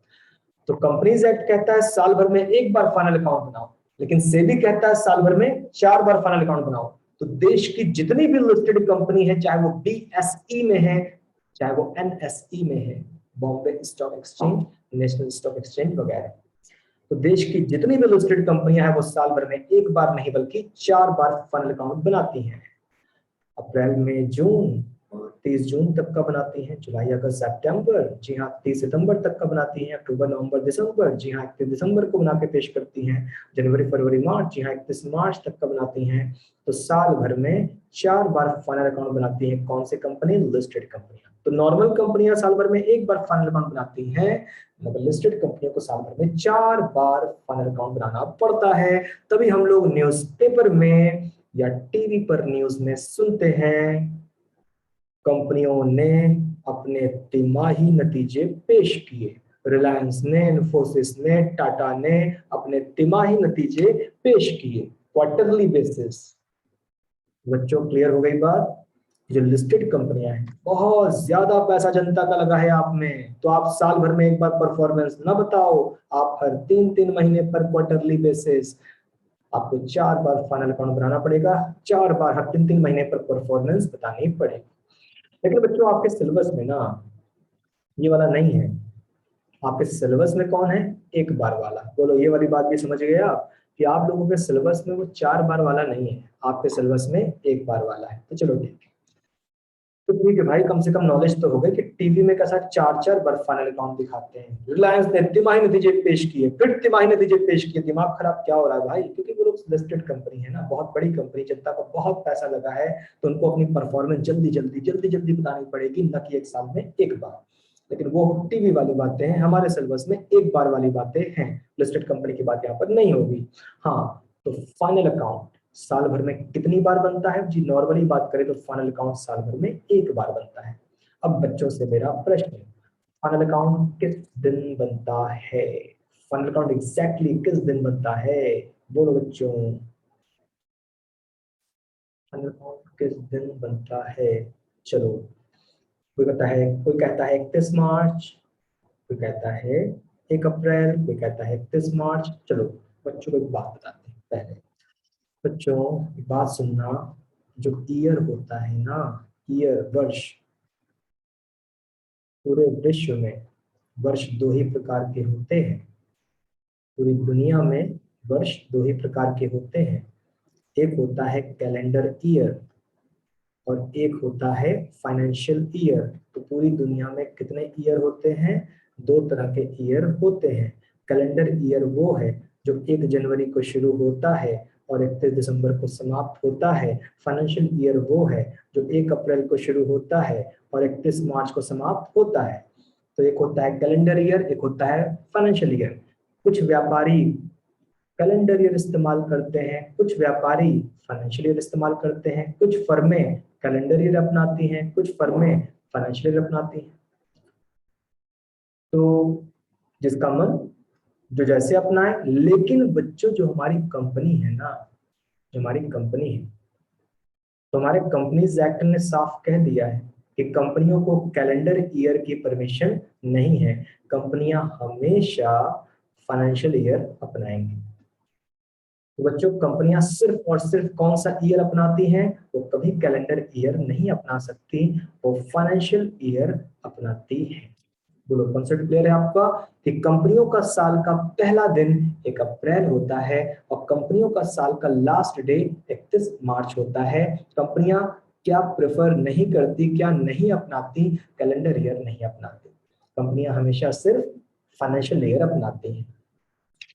तो कंपनीज एक्ट कहता है साल भर में एक बार फाइनल अकाउंट बनाओ, लेकिन सेबी कहता है साल भर में 4 बार फाइनल अकाउंट बनाओ। तो देश की जितनी भी लिस्टेड कंपनी है, चाहे वो बीएसई में है, चाहे वो एनएसई में है, Bombay stock exchange, national stock exchange वगैरह, तो देश की जितनी भी लिस्टेड कंपनियां हैं वो साल भर में एक बार नहीं बल्कि 4 बार फाइनल अकाउंट बनाती हैं। अप्रैल मई जून, 30 जून तक का बनाती हैं। जुलाई अगस्त सितंबर, जी हाँ 30 सितंबर तक का बनाती हैं। अक्टूबर नवंबर दिसंबर, जी हाँ 31 दिसंबर को बना के पेश करती हैं। जनवरी फरवरी मार्च, जी हाँ 31 मार्च तक का बनाती हैं। तो साल भर में 4 बार फाइनल अकाउंट बनाती है। कौन सी कंपनी? लिस्टेड कंपनियां। तो नॉर्मल कंपनियां साल भर में एक बार फाइनल अकाउंट बनाती हैं, मगर लिस्टेड कंपनियों को साल भर में 4 बार फाइनल अकाउंट बनाना पड़ता है। तभी हम लोग न्यूज़पेपर में या टीवी पर न्यूज में सुनते हैं, कंपनियों ने अपने तिमाही नतीजे पेश किए। रिलायंस ने, इन्फोसिस ने, टाटा ने अपने तिमाही नतीजे पेश किए, क्वार्टरली बेसिस। बच्चों क्लियर हो गई बात? जो लिस्टेड कंपनियां हैं, बहुत ज्यादा पैसा जनता का लगा है आप में, तो आप साल भर में एक बार परफॉर्मेंस ना बताओ, आप हर 3-3 महीने पर क्वार्टरली बेसिस आपको 4 बार फाइनल अकाउंट बनाना पड़ेगा। 4 बार हर 3-3 महीने पर परफॉर्मेंस बतानी पड़ेगी। लेकिन बच्चों आपके सिलेबस में ना ये वाला नहीं है। आपके सिलेबस में कौन है? एक बार वाला। बोलो, ये वाली बात भी समझ गए आप कि आप लोगों के सिलेबस में वो 4 बार वाला नहीं है, आपके सिलेबस में एक बार वाला है। तो चलो ठीक है। तो ठीक है भाई, कम से कम नॉलेज तो हो गई कि टीवी में कैसा 4-4 बार फाइनल अकाउंट दिखाते हैं। रिलायंस ने तिमाही नतीजे पेश किए, फिर तिमाही नतीजे पेश किए। दिमाग खराब क्या हो रहा है भाई? क्योंकि वो लोग लिस्टेड कंपनी है ना, बहुत बड़ी कंपनी, जनता को बहुत पैसा लगा है, तो उनको अपनी परफॉर्मेंस जल्दी जल्दी जल्दी जल्दी बतानी पड़ेगी, न कि एक साल में एक बार। लेकिन वो टीवी वाली बातें हैं, हमारे सिलेबस में एक बार वाली बातें हैं। लिस्टेड कंपनी की बात यहाँ पर नहीं होगी। हाँ, तो फाइनल अकाउंट साल भर में कितनी बार बनता है जी? नॉर्मली बात करें तो फाइनल अकाउंट साल भर में एक बार बनता है। अब बच्चों से मेरा प्रश्न, फाइनल अकाउंट किस दिन बनता है? फाइनल अकाउंट एग्जैक्टली किस दिन बनता है? बोलो बच्चों, फाइनल अकाउंट किस दिन बनता है? चलो, कोई कहता है 31 मार्च, कोई कहता है 1 अप्रैल, कोई कहता है 31 मार्च। चलो बच्चों को एक बात बताते हैं पहले। बच्चों एक बात सुनना, जो ईयर होता है ना, ईयर, वर्ष, पूरे विश्व में वर्ष दो ही प्रकार के होते हैं। पूरी दुनिया में वर्ष दो ही प्रकार के होते हैं। एक होता है कैलेंडर ईयर और एक होता है फाइनेंशियल ईयर। तो पूरी दुनिया में कितने ईयर होते हैं? 2 तरह के ईयर होते हैं। कैलेंडर ईयर वो है जो 1 जनवरी को शुरू होता है और 31 दिसंबर को समाप्त होता है। फाइनेंशियल ईयर वो है जो 1 अप्रैल को शुरू होता है और 31 मार्च को समाप्त होता है। तो एक होता है कैलेंडर ईयर, एक होता है फाइनेंशियल ईयर। कुछ व्यापारी कैलेंडर ईयर इस्तेमाल करते हैं, कुछ व्यापारी फाइनेंशियल ईयर इस्तेमाल करते हैं, कुछ फर्में कैलेंडर ईयर अपनाती हैं, कुछ फर्में फाइनेंशियल ईयर अपनाती हैं। तो जिसका मन जो जैसे अपनाए, लेकिन बच्चों जो हमारी कंपनी है ना, जो हमारी कंपनी है, तो हमारे कंपनीज एक्ट ने साफ कह दिया है कि कंपनियों को कैलेंडर ईयर की परमिशन नहीं है, कंपनियां हमेशा फाइनेंशियल ईयर अपनाएंगी। तो बच्चों कंपनियां सिर्फ और सिर्फ कौन सा ईयर अपनाती हैं? वो कभी कैलेंडर ईयर नहीं अपना सकती, वो फाइनेंशियल ईयर अपनाती है। बोलो कॉन्सेप्ट क्लियर है आपका कि कंपनियों का साल का पहला दिन 1 अप्रैल होता है और कंपनियों का साल का लास्ट डे 31 मार्च होता है। कंपनियां क्या प्रेफर नहीं करती, क्या नहीं अपनाती? कैलेंडर ईयर नहीं अपनाती, कंपनियां हमेशा सिर्फ फाइनेंशियल ईयर अपनाती हैं।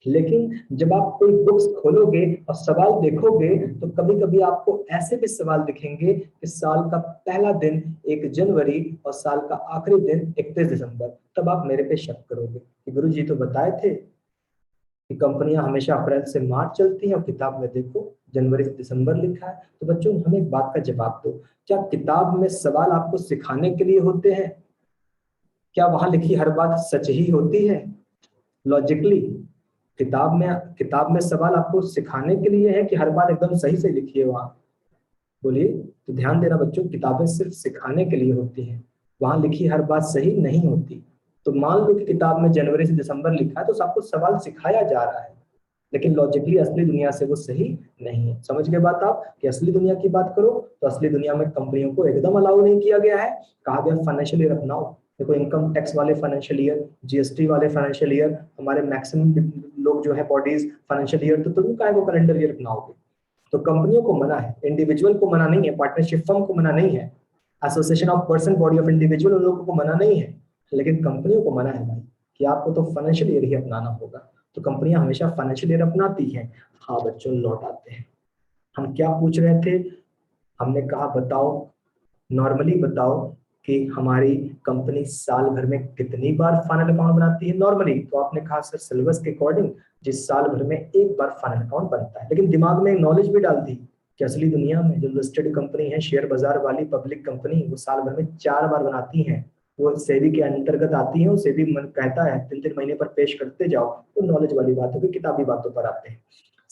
लेकिन जब आप कोई बुक्स खोलोगे और सवाल देखोगे तो कभी कभी आपको ऐसे भी सवाल दिखेंगे कि साल का पहला दिन 1 जनवरी और साल का आखिरी दिन 31 दिसंबर। तब आप मेरे पे शक करोगे कि गुरु जी तो बताए थे कि कंपनियां हमेशा अप्रैल से मार्च चलती हैं और किताब में देखो जनवरी से दिसंबर लिखा है। तो बच्चों हमें एक बात का जवाब दो, क्या किताब में सवाल आपको सिखाने के लिए होते हैं? क्या वहां लिखी हर बात सच ही होती है? लॉजिकली किताब में सवाल आपको सिखाने के लिए है कि हर बात एकदम सही से लिखी है वहां? बोलिए। तो ध्यान देना बच्चों, किताबें सिर्फ सिखाने के लिए होती हैं, वहां लिखी हर बात सही नहीं होती। तो मान लो कि किताब में जनवरी से दिसंबर लिखा है तो आपको सवाल सिखाया जा रहा है, लेकिन लॉजिकली असली दुनिया से वो सही नहीं है। समझ गए बात आप कि असली दुनिया की बात करो तो असली दुनिया में कंपनियों को एकदम अलाउ नहीं किया गया है। कहा गया फाइनेंशियल ईयर अपनाओ। देखो इनकम टैक्स वाले फाइनेंशियल ईयर, जीएसटी वाले फाइनेंशियल ईयर, हमारे मैक्सिमम लोग जो है बॉडीज फाइनेंशियल ईयर, तो तुम काय वो कैलेंडर ईयर अपनाओगे? तो कंपनियों को मना है, इंडिविजुअल को मना नहीं है, पार्टनरशिप फर्म को मना नहीं है, association of person body of individual उन लोगों को मना नहीं है, लेकिन कंपनियों को मना है भाई कि आपको तो फाइनेंशियल ईयर ही अपनाना होगा। तो कंपनियां हमेशा फाइनेंशियल ईयर अपनाती हैं। हाँ बच्चों लौट आते हैं, हम क्या पूछ रहे थे? हमने कहा बताओ, नॉर्मली बताओ कि हमारी कंपनी साल भर में कितनी बार फाइनल अकाउंट बनाती है नॉर्मली? तो आपने कहा सर सिलेबस के अकॉर्डिंग जिस साल भर में एक बार फाइनल अकाउंट बनता है। लेकिन दिमाग में नॉलेज भी डाल दी कि असली दुनिया में जो लिस्टेड कंपनी है, शेयर बाजार वाली पब्लिक कंपनी, वो साल भर में 4 बार बनाती है। वो सेबी के अंतर्गत आती है, सेबी मन कहता है 3-3 महीने पर पेश करते जाओ। तो नॉलेज वाली बातों की किताबी बातों पर आते हैं।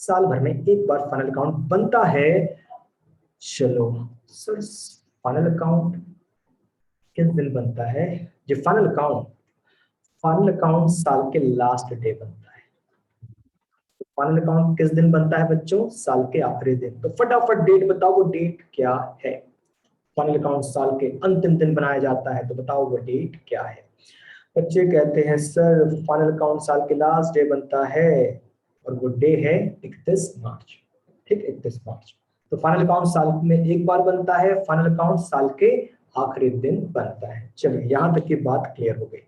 साल भर में एक बार फाइनल अकाउंट बनता है। चलो सर फाइनल अकाउंट किस दिन बनता है? जो फाइनल अकाउंट साल के लास्ट डे बनता है। फाइनल अकाउंट किस दिन बनता है बच्चों? साल के आखिरी दिन। तो फटाफट डेट बताओ, वो डेट क्या है? फाइनल अकाउंट साल के अंतिम दिन बनाया जाता है, तो बताओ वो डेट क्या है? बच्चे कहते हैं सर फाइनल अकाउंट साल के लास्ट डे बनता है और वो डे है 31 मार्च। ठीक, 31 मार्च। तो फाइनल अकाउंट साल में एक बार बनता है, फाइनल अकाउंट साल के आखिरी दिन बनता है। चलिए यहां तक की बात क्लियर हो गई।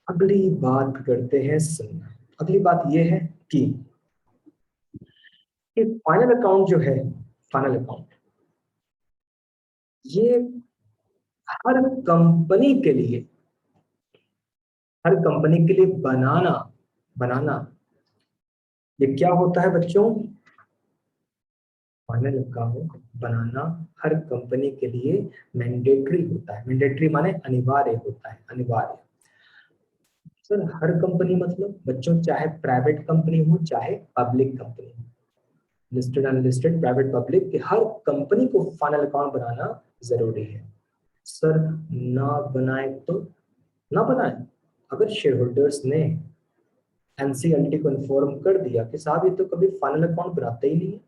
अगली बात करते हैं सुनना। अगली बात यह है कि फाइनल अकाउंट जो है, फाइनल अकाउंट ये हर कंपनी के लिए, हर कंपनी के लिए बनाना बनाना ये क्या होता है बच्चों? फाइनल अकाउंट बनाना हर कंपनी के लिए मैंडेटरी होता है। मैंडेटरी माने अनिवार्य होता है, अनिवार्य। सर हर कंपनी मतलब बच्चों चाहे प्राइवेट कंपनी हो चाहे पब्लिक कंपनी हो, लिस्टेड अनलिस्टेड प्राइवेट पब्लिक, कि हर कंपनी को फाइनल अकाउंट बनाना जरूरी है। सर ना बनाए तो ना बनाए, अगर शेयर होल्डर्स ने एनसीएलटी को इन्फॉर्म कर दिया कि साहब ये तो कभी फाइनल अकाउंट बनाते ही नहीं है,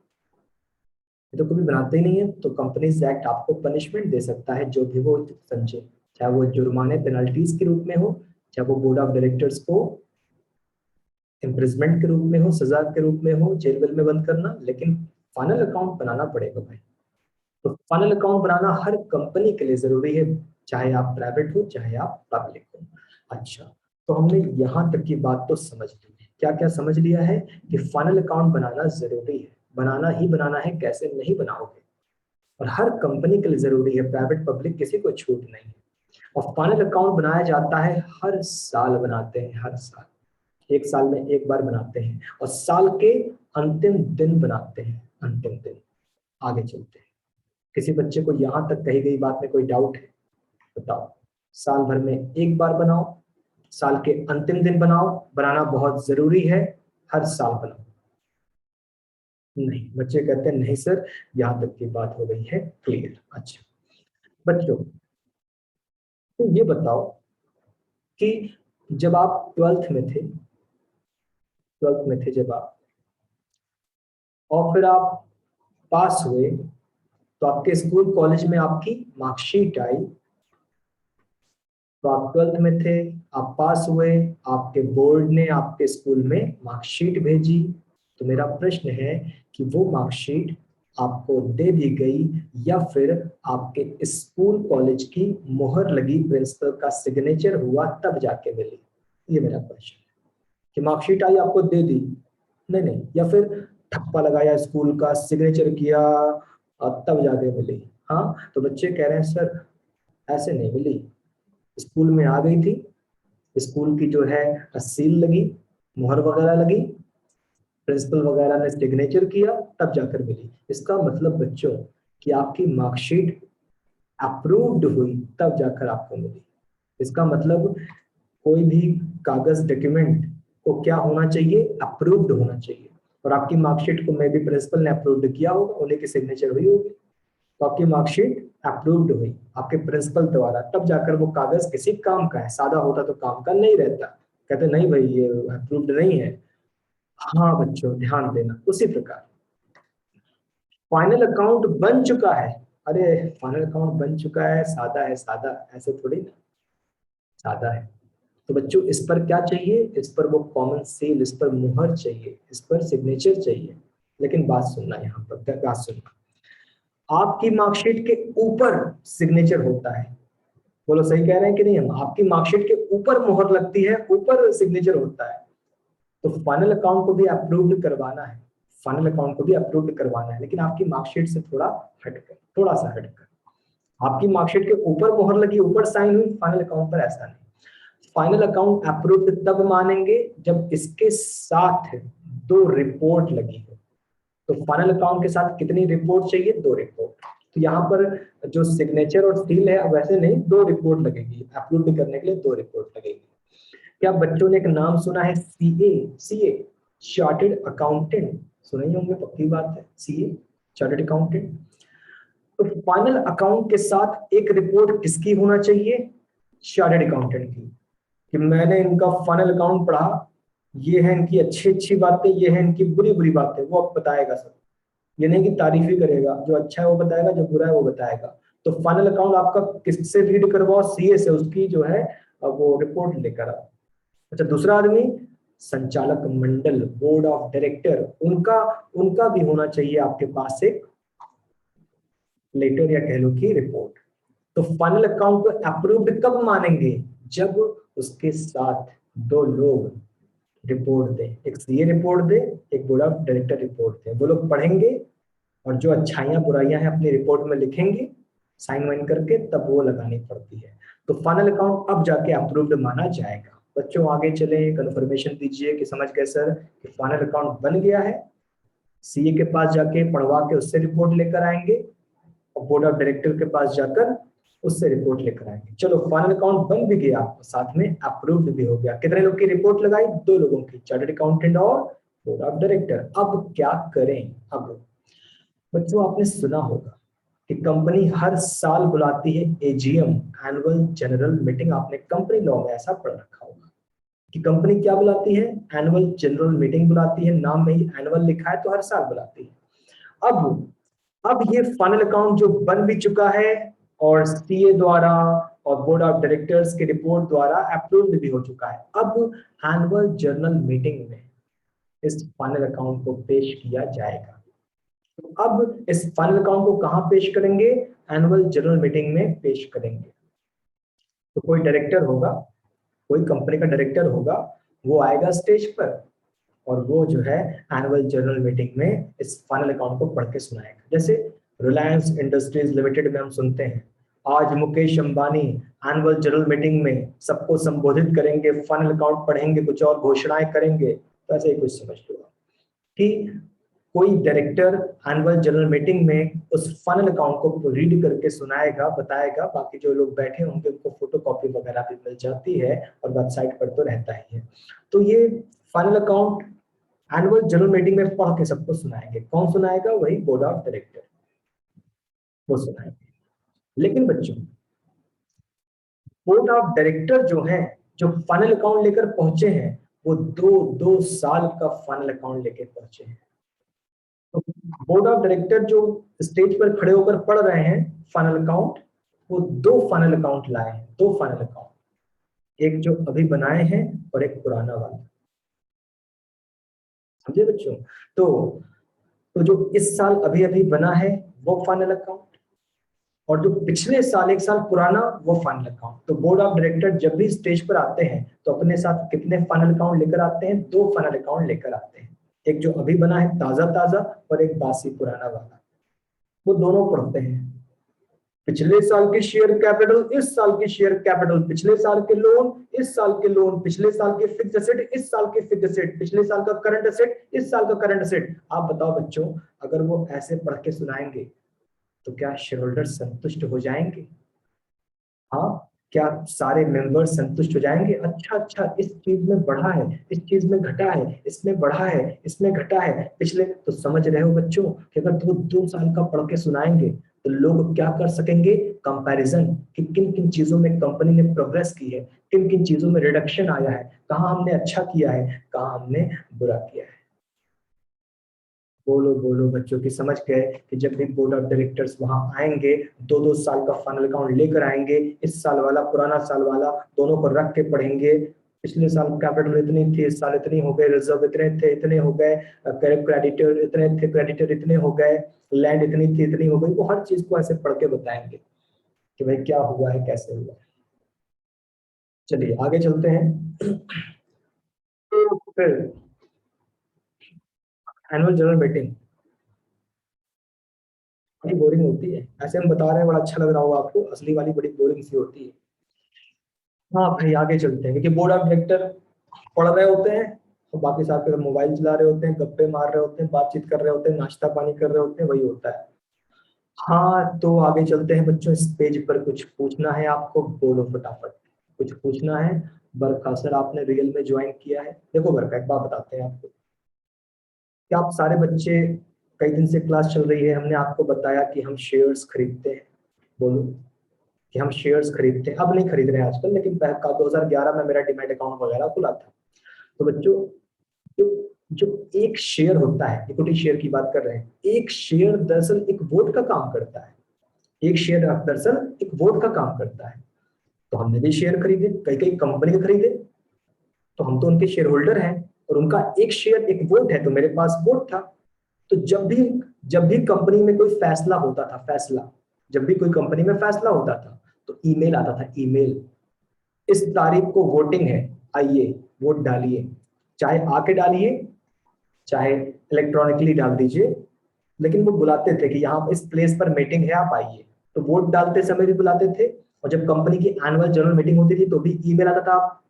ये तो कभी बनाते ही नहीं है, तो कंपनीज एक्ट आपको पनिशमेंट दे सकता है जो भी वो समझे, चाहे वो जुर्माने पेनल्टीज के रूप में हो, चाहे वो बोर्ड ऑफ डायरेक्टर्स को इम्प्रिजमेंट के रूप में हो, सजा के रूप में हो, जेल वेल में बंद करना, लेकिन फाइनल अकाउंट बनाना पड़ेगा भाई। तो फाइनल अकाउंट बनाना हर कंपनी के लिए जरूरी है, चाहे आप प्राइवेट हो चाहे आप पब्लिक हो। अच्छा, तो हमने यहां तक की बात तो समझ ली। क्या क्या समझ लिया है? कि फाइनल अकाउंट बनाना जरूरी है, बनाना ही बनाना है, कैसे नहीं बनाओगे, और हर कंपनी के लिए जरूरी है, प्राइवेट पब्लिक किसी को छूट नहीं है। और फाइनल अकाउंट बनाया जाता है हर साल, बनाते हैं हर साल। एक साल में एक बार बनाते हैं, और साल के अंतिम दिन बनाते हैं, अंतिम दिन। आगे चलते हैं, किसी बच्चे को यहां तक कही गई बात में कोई डाउट है? बताओ। साल भर में एक बार बनाओ, साल के अंतिम दिन बनाओ, बनाना बहुत जरूरी है, हर साल बनाओ। नहीं, बच्चे कहते हैं नहीं सर, यहां तक की बात हो गई है क्लियर। अच्छा बच्चों, तो ये बताओ कि जब आप ट्वेल्थ में थे जब आप, और फिर आप पास हुए, तो आपके स्कूल कॉलेज में आपकी मार्कशीट आई, तो आप ट्वेल्थ में थे, आप पास हुए, आपके बोर्ड ने आपके स्कूल में मार्कशीट भेजी। तो मेरा प्रश्न है कि वो मार्कशीट आपको दे दी गई, या फिर आपके स्कूल कॉलेज की मोहर लगी, प्रिंसिपल का सिग्नेचर हुआ, तब जाके मिली? ये मेरा क्वेश्चन है कि मार्कशीट आई आपको दे दी, नहीं नहीं, या फिर ठप्पा लगाया स्कूल का, सिग्नेचर किया और तब जाके मिली? हाँ, तो बच्चे कह रहे हैं सर ऐसे नहीं मिली, स्कूल में आ गई थी, स्कूल की जो है सील लगी, मुहर वगैरह लगी, प्रिंसिपल वगैरह ने सिग्नेचर किया, तब जाकर मिली। इसका मतलब बच्चों कि आपकी मार्कशीट अप्रूव्ड हुई तब जाकर आपको मिली। इसका मतलब कोई भी कागज डॉक्यूमेंट को क्या होना चाहिए? अप्रूव्ड होना चाहिए। और आपकी मार्कशीट को मे भी प्रिंसिपल ने अप्रूव्ड किया होगा, उन्हीं की सिग्नेचर हुई होगी, तो आपकी मार्कशीट अप्रूव्ड हुई आपके प्रिंसिपल द्वारा, तब जाकर वो कागज किसी काम का है। सादा होता तो काम का नहीं रहता, कहते नहीं भाई ये अप्रूव्ड नहीं है। हाँ बच्चों ध्यान देना, उसी प्रकार फाइनल अकाउंट बन चुका है। अरे फाइनल अकाउंट बन चुका है, सादा है, सादा ऐसे थोड़ी ना, सादा है। तो बच्चों इस पर क्या चाहिए? इस पर वो कॉमन सील, इस पर मुहर चाहिए, इस पर सिग्नेचर चाहिए। लेकिन बात सुनना, यहाँ पर बात सुनना, आपकी मार्कशीट के ऊपर सिग्नेचर होता है। बोलो सही कह रहे हैं कि नहीं हम? आपकी मार्कशीट के ऊपर मोहर लगती है, ऊपर सिग्नेचर होता है। तो फाइनल अकाउंट को भी अप्रूव्ड करवाना है, फाइनल अकाउंट को भी अप्रूव्ड करवाना है, लेकिन आपकी मार्कशीट से थोड़ा हटकर, थोड़ा सा हटकर। आपकी मार्कशीट के ऊपर मोहर लगी, ऊपर साइन हुई, फाइनल अकाउंट पर ऐसा नहीं। फाइनल अकाउंट अप्रूव्ड तब मानेंगे जब इसके साथ दो रिपोर्ट लगी हो। तो फाइनल अकाउंट के साथ कितनी रिपोर्ट चाहिए? दो रिपोर्ट। तो यहाँ पर जो सिग्नेचर और सील है वैसे नहीं, दो रिपोर्ट लगेगी, अप्रूव्ड करने के लिए दो रिपोर्ट लगेगी। क्या बच्चों ने एक नाम सुना है? सीए, चार्टर्ड अकाउंटेंट, सुने ही होंगे, पक्की बात है, सीए चार्टर्ड अकाउंटेंट। तो फाइनल अकाउंट के साथ एक रिपोर्ट किसकी होना चाहिए? चार्टर्ड अकाउंटेंट की, कि मैंने इनका फाइनल अकाउंट पढ़ा, ये है इनकी अच्छी अच्छी बातें, ये है इनकी बुरी बुरी बातें, वो अब बताएगा सब। ये नहीं कि तारीफ ही करेगा, जो अच्छा है वो बताएगा, जो बुरा है वो बताएगा। तो फाइनल अकाउंट आपका किससे रीड करवाओ? सीए से, उसकी जो है वो रिपोर्ट लेकर आओ। अच्छा दूसरा आदमी, संचालक मंडल, बोर्ड ऑफ डायरेक्टर, उनका उनका भी होना चाहिए आपके पास एक लेटर या कह लो की रिपोर्ट। तो फाइनल अकाउंट को अप्रूव्ड कब मानेंगे? जब उसके साथ दो लोग रिपोर्ट दे, एक सीए रिपोर्ट दे, एक बोर्ड ऑफ डायरेक्टर रिपोर्ट दे। वो लोग पढ़ेंगे और जो अच्छाइयां बुराइयां हैं अपनी रिपोर्ट में लिखेंगे, साइन वाइन करके, तब वो लगानी पड़ती है। तो फाइनल अकाउंट अब जाके अप्रूव्ड माना जाएगा। बच्चों आगे चले, कंफर्मेशन दीजिए कि समझ गए सर कि फाइनल अकाउंट बन गया है, सीए के पास जाके पढ़वा के उससे रिपोर्ट लेकर आएंगे, और बोर्ड ऑफ डायरेक्टर के पास जाकर उससे रिपोर्ट लेकर आएंगे। चलो फाइनल अकाउंट बन भी गया, साथ में अप्रूव्ड भी हो गया। कितने लोग की रिपोर्ट लगाई? दो लोगों की, चार्टर्ड अकाउंटेंट और बोर्ड ऑफ डायरेक्टर। अब क्या करें? अब बच्चों आपने सुना होगा कि कंपनी हर साल बुलाती है एजीएम, एनुअल जनरल मीटिंग। आपने कंपनी लॉ में ऐसा पढ़ रखा होगा कि कंपनी क्या बुलाती है? एनुअल जनरल मीटिंग बुलाती है। नाम में ही एनुअल लिखा है, तो हर साल बुलाती है। अब ये फाइनल अकाउंट जो बन भी चुका है, और सीए द्वारा और बोर्ड ऑफ डायरेक्टर्स के रिपोर्ट द्वारा अप्रूव्ड भी हो चुका है। अब एनुअल जनरल मीटिंग में इस फाइनल अकाउंट को पेश किया जाएगा। तो अब इस फाइनल अकाउंट को कहां पेश करेंगे? एनुअल जनरल मीटिंग में पेश करेंगे। तो कोई डायरेक्टर होगा, कोई कंपनी का डायरेक्टर होगा, वो आएगा स्टेज पर, और वो जो है एनुअल जनरल मीटिंग में इस फाइनल अकाउंट को पढ़ के सुनाएगा। जैसे रिलायंस इंडस्ट्रीज लिमिटेड में हम सुनते हैं, आज Mukesh Ambani annual general meeting में सबको संबोधित करेंगे, फनल अकाउंट पढ़ेंगे, कुछ और घोषणाएं करेंगे, तो ऐसे ही कुछ समझ लो कि कोई डायरेक्टर एनुअल जनरल मीटिंग में उस फनल अकाउंट को रीड करके सुनाएगा, बताएगा, बाकी जो लोग बैठे होंगे उनको फोटोकॉपी वगैरह भी मिल जाती है और वेबसाइट पर तो रहता ही है। तो ये funnel account annual general meeting में पढ़ के सबको सुनाएंगे। कौन सुनाएगा? वही बोर्ड ऑफ डायरेक्टर, वो सुनाएंगे। लेकिन बच्चों, बोर्ड ऑफ डायरेक्टर जो है, जो फनल अकाउंट लेकर पहुंचे हैं, वो दो साल का फनल अकाउंट लेकर पहुंचे हैं। तो बोर्ड ऑफ डायरेक्टर जो स्टेज पर खड़े होकर पढ़ रहे हैं फनल अकाउंट, वो दो फनल अकाउंट लाए हैं, दो फनल अकाउंट, एक जो अभी बनाए हैं और एक पुराना वाला। समझे बच्चों? तो जो इस साल अभी अभी बना है वो फनल अकाउंट, और जो पिछले साल, एक साल पुराना, वो फनल अकाउंट। तो बोर्ड ऑफ डायरेक्टर जब भी स्टेज पर आते हैं तो अपने साथ कितने फनल अकाउंट लेकर आते हैं? दो फनल अकाउंट लेकर आते हैं, एक जो अभी बना है ताजा ताजा और एक बासी पुराना वाला। वो दोनों पढ़ते हैं। पिछले साल की शेयर कैपिटल, इस साल की शेयर कैपिटल, पिछले साल के लोन, इस साल के लोन, पिछले साल के फिक्स एसेट, इस साल के फिक्स एसेट, पिछले साल का करंट एसेट, इस साल का करंट एसेट। आप बताओ बच्चों, अगर वो ऐसे पढ़ के सुनाएंगे तो क्या शेयर होल्डर संतुष्ट हो जाएंगे? हाँ, क्या सारे मेंबर संतुष्ट हो जाएंगे? अच्छा अच्छा, इस चीज में बढ़ा है, इस चीज में घटा है, इसमें बढ़ा है, इसमें घटा है पिछले। तो समझ रहे हो बच्चों कि अगर 2 साल का पढ़ के सुनाएंगे तो लोग क्या कर सकेंगे? कंपैरिजन, कि किन किन चीजों में कंपनी ने प्रोग्रेस की है, किन किन चीजों में रिडक्शन आया है, कहाँ हमने अच्छा किया है, कहाँ हमने बुरा किया है। बोलो बोलो बच्चों की समझ गए कि जब भी बोर्ड ऑफ डायरेक्टर्स वहां आएंगे, 2 साल का फाइनल अकाउंट लेकर आएंगे, इस साल वाला, पुराना साल वाला, दोनों को रख के पढ़ेंगे। पिछले साल कैपिटल इतनी थी, इस साल इतनी हो गए, रिजर्व इतने थे, इतने हो गए, क्रेडिटर इतने थे, क्रेडिटर इतने हो गए, लैंड इतनी थी, इतनी हो गई। वो हर चीज को ऐसे पढ़ के बताएंगे कि भाई क्या हुआ है, कैसे हुआ है। चलिए आगे चलते हैं। तो फिर एनुअल जनरल मीटिंग बड़ी बोरिंग होती है। ऐसे हम बता रहे हैं, बड़ा अच्छा लग रहा होगा आपको, असली वाली बड़ी बोरिंग सी होती है। हाँ भाई, आगे चलते हैं, क्योंकि बोर्ड ऑफ डायरेक्टर पढ़ रहे होते हैं और बाकी साथ में मोबाइल चला रहे होते हैं, गप्पे मार रहे होते हैं, बातचीत कर रहे होते हैं, नाश्ता पानी कर रहे होते हैं, वही होता है। हाँ, तो आगे चलते हैं बच्चों। इस पेज पर कुछ पूछना है आपको, बोलो फटाफट। कुछ पूछना है। बरखा सर, आपने रियल में ज्वाइन किया है? देखो बरखा, एक बात बताते हैं आपको, कि आप सारे बच्चे, कई दिन से क्लास चल रही है, हमने आपको बताया कि हम शेयर्स खरीदते हैं। बोलो कि हम शेयर्स खरीदते हैं। अब नहीं खरीद रहे हैं आजकल, लेकिन 2011 में मेरा डिमैट अकाउंट वगैरह खुला था। तो बच्चों, जो जो एक शेयर होता है, इक्विटी शेयर की बात कर रहे हैं, एक शेयर दरअसल एक वोट का काम करता है। एक शेयर दरअसल एक वोट का काम करता है। तो हमने भी शेयर खरीदे, कई कई कंपनी के खरीदे, तो हम तो उनके शेयर होल्डर हैं, और उनका एक शेयर एक वोट है, तो मेरे पास वोट था। तो जब भी कंपनी में कोई फैसला होता था, फैसला, जब भी कोई कंपनी में फैसला होता था, तो ईमेल आता था, ईमेल, इस तारीख को वोटिंग है, आइए वोट डालिए। चाहे आके डालिए, चाहे इलेक्ट्रॉनिकली डाल दीजिए, लेकिन वो बुलाते थे कि यहाँ इस प्लेस पर मीटिंग है, आप आइए। तो वोट डालते समय भी बुलाते थे, और जब कंपनी की एनुअल जनरल मीटिंग होती थी तो भी ईमेल आता था, आप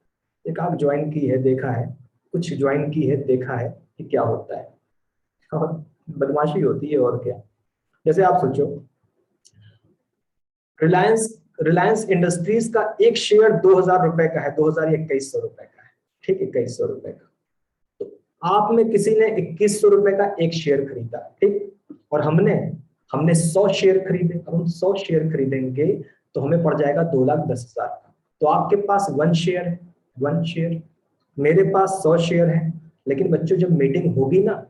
एक आप ज्वाइन की है, देखा है, कुछ ज्वाइन की है, देखा है कि क्या होता है। और बदमाशी होती है, और क्या। जैसे आप सोचो, रिलायंस रिलायंस इंडस्ट्रीज का एक शेयर 2,000 रुपए का है, 2,000 या 2,100 रुपए का है, ठीक, 2,100 रुपए का। तो आप में किसी ने 2,100 रुपए का एक शेयर खरीदा, ठीक, और हमने हमने 100 शेयर खरीदे। अब हम 100 शेयर खरीदेंगे तो हमें पड़ जाएगा 2,10,000 का। तो आपके पास 1 शेयर है, 1 शेयर, मेरे पास 100 शेयर है। लेकिन बच्चों, जब मीटिंग होगी ना,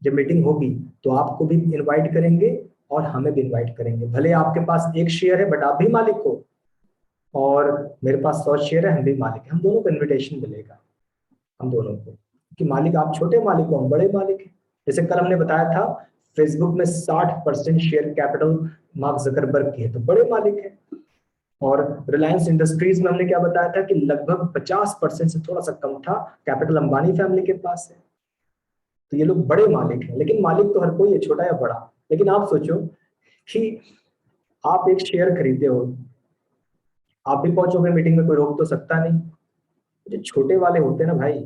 जब मीटिंग होगी तो आपको भी इनवाइट करेंगे और हमें भी इनवाइट करेंगे। भले आपके पास एक शेयर है बट आप भी मालिक हो, और मेरे पास 100 शेयर है, हम भी मालिक है, हम दोनों को इनविटेशन मिलेगा, हम दोनों को। कि मालिक आप छोटे मालिक हो, हम बड़े मालिक हैं। जैसे कल हमने बताया था, फेसबुक में 60% शेयर कैपिटल मार्क जकरबर्ग की है, तो बड़े मालिक है। और रिलायंस इंडस्ट्रीज में हमने क्या बताया था कि लगभग 50% से थोड़ा सा कम था, कैपिटल अंबानी फैमिली के पास है। तो ये लोग बड़े मालिक हैं, लेकिन मालिक तो हर कोई है, छोटा या बड़ा। लेकिन आप सोचो कि आप एक शेयर खरीदे हो, आप भी पहुंचोगे मीटिंग में, कोई रोक तो सकता नहीं। जो छोटे वाले होते हैं ना भाई,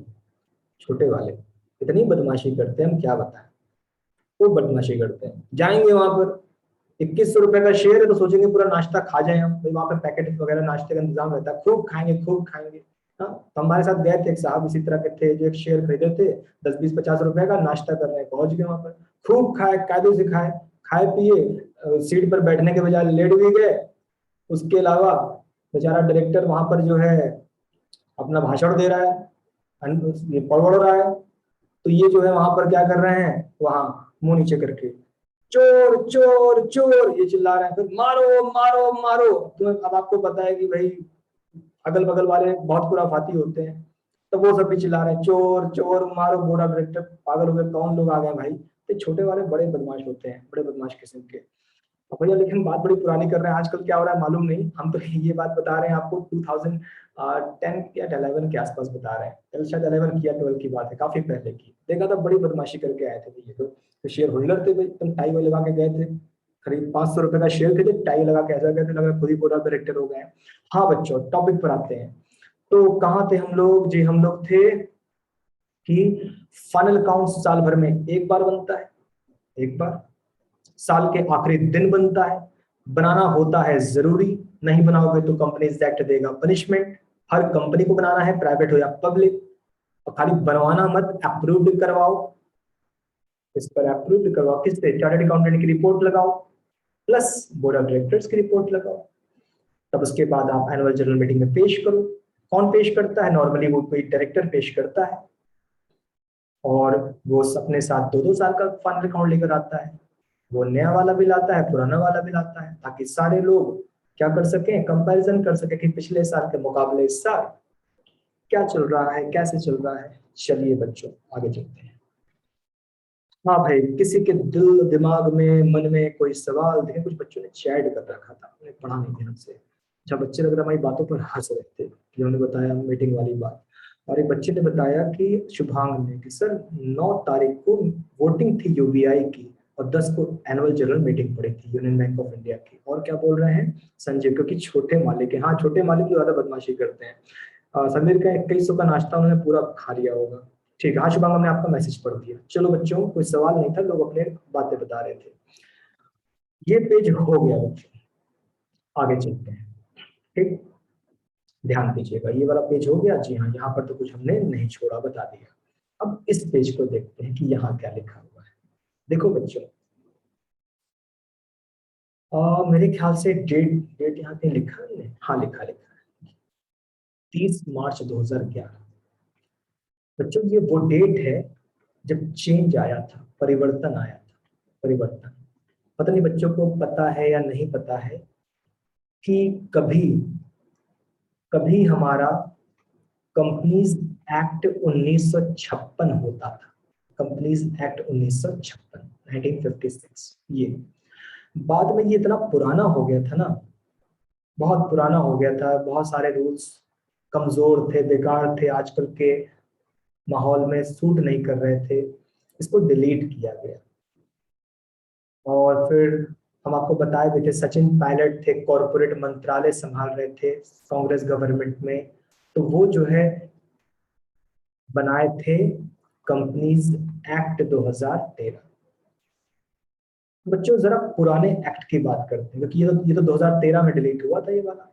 छोटे वाले इतनी बदमाशी करते हैं, हम क्या बताएं। वो बदमाशी करते हैं, जाएंगे वहां पर 2100 रुपए का शेयर है तो सोचेंगे पूरा नाश्ता खा जाए हम भाई, वहां पे पैकेट वगैरह नाश्ते का इंतजाम रहता है, खूब खाएंगे खूब खाएंगे। हाँ, तो हमारे साथ गए थे एक साहब इसी तरह के थे, जो एक शेयर खरीदे थे 10 20 50 रुपए का, नाश्ता करने पहुंच गए वहां पर, खूब खाए कायदे से खाए, खाए पिए, सीट पर बैठने के बजाय लेट भी गए। उसके अलावा बेचारा डायरेक्टर वहां पर जो है अपना भाषण दे रहा है, ये पढ़ रहा है, तो ये जो है वहां पर क्या कर रहे हैं, वहां मुंह नीचे करके चोर चोर चोर ये चिल्ला रहे हैं, फिर मारो मारो मारो। तो अब आपको पता है कि भाई अगल बगल वाले बहुत खुराफाती होते हैं, तो वो सब भी चिल्ला रहे हैं चोर चोर मारो, बोर्ड ऑफ डायरेक्टर पागल हो गए, कौन लोग आ गए भाई। तो छोटे वाले बड़े बदमाश होते हैं, बड़े बदमाश किस्म के। अब भैया लेकिन बात बड़ी पुरानी कर रहे हैं, आजकल क्या हो रहा है मालूम नहीं, हम तो ये बात बता रहे हैं आपको 2010 या 11 के आसपास बता रहे हैं, चल शायद 11 की या 12 की बात है, काफी पहले की। देखा था बड़ी बदमाशी करके आए थे भैया, तो शेयर होल्डर थे भाई, तुम टाई वाई लगा के गए थे, करीब 500 रुपए का शेयर खरीदे, टाई लगा के ऐसा गए थे, लगा खुद ही बोर्ड ऑफ डायरेक्टर हो गए। हाँ बच्चों, टॉपिक पर आते हैं। तो कहाँ थे हम लोग जी, हम लोग थे कि फाइनल अकाउंट साल भर में एक बार बनता है, एक बार साल के आखिरी दिन बनता है, बनाना होता है जरूरी, नहीं बनाओगे तो कंपनीज एक्ट देगा पनिशमेंट। हर कंपनी को बनाना है, प्राइवेट हो या पब्लिक, और खाली बनवाना मत, अप्रूव्ड करवाओ। इस पर अप्रूव्ड करवाओ किससे, चार्टर्ड अकाउंटेंट की रिपोर्ट लगाओ प्लस बोर्ड ऑफ डायरेक्टर्स की रिपोर्ट लगाओ। तब उसके बाद आप एनुअल जनरल मीटिंग में पेश करो। कौन पेश करता है, नॉर्मली वो कोई डायरेक्टर पेश करता है, और वो अपने साथ 2 2 साल का फाइनल अकाउंट लेकर आता है। वो नया वाला भी लाता है, पुराना वाला भी लाता है, ताकि सारे लोग क्या कर सकें, कंपैरिजन कर सके कि पिछले साल के मुकाबले इस साल क्या चल रहा है, कैसे चल रहा है। चलिए बच्चों आगे चलते हैं। हाँ भाई, किसी के दिल दिमाग में मन में कोई सवाल देखे, कुछ बच्चों ने चैट कर रखा था, उन्हें पढ़ा नहीं ध्यान से। अच्छा, बच्चे लग रहा हमारी बातों पर हंस रहे थे, जिन्होंने बताया मीटिंग वाली बात। और एक बच्चे ने बताया कि शुभांग ने कि सर 9 तारीख को वोटिंग थी यूबीआई की, और 10 को एनुअल जनरल मीटिंग पड़ी थी यूनियन बैंक ऑफ इंडिया की। और क्या बोल रहे हैं संजय, क्योंकि छोटे मालिक है, हाँ छोटे मालिक जो ज्यादा बदमाशी करते हैं। समीर का 2100 का नाश्ता उन्होंने पूरा खा लिया होगा। ठीक है, हाँ शुभांग, ने आपका मैसेज पढ़ दिया। चलो बच्चों, कोई सवाल नहीं था, लोग अपने बातें बता रहे थे। ये पेज हो गया बच्चों, आगे चलते हैं। ठीक, ध्यान दीजिएगा, ये वाला पेज हो गया जी हाँ, यहाँ पर तो कुछ हमने नहीं छोड़ा, बता दिया। अब इस पेज को देखते हैं कि यहाँ क्या लिखा हुआ है। देखो बच्चों, मेरे ख्याल से डेट डेट यहाँ पे लिखा है, हाँ लिखा लिखा है 30 मार्च 2011। बच्चों ये वो डेट है जब चेंज आया था, परिवर्तन आया था, परिवर्तन। पता नहीं बच्चों को पता है या नहीं पता है कि कभी कभी हमारा कंपनीज एक्ट 1956 होता था। Companies act 1956, 1956। ये बाद में ये इतना पुराना हो गया था ना, बहुत पुराना हो गया था, बहुत सारे रूल्स कमजोर थे, बेकार थे, आजकल के माहौल में सूट नहीं कर रहे थे, इसको डिलीट किया गया। और फिर हम आपको बताए भी थे, सचिन पायलट थे, कॉरपोरेट मंत्रालय संभाल रहे थे कांग्रेस गवर्नमेंट में, तो वो जो है बनाए थे कंपनीज एक्ट 2013। बच्चों जरा पुराने एक्ट की बात करते हैं, क्योंकि ये तो 2013 में डिलीट हुआ था ये वाला,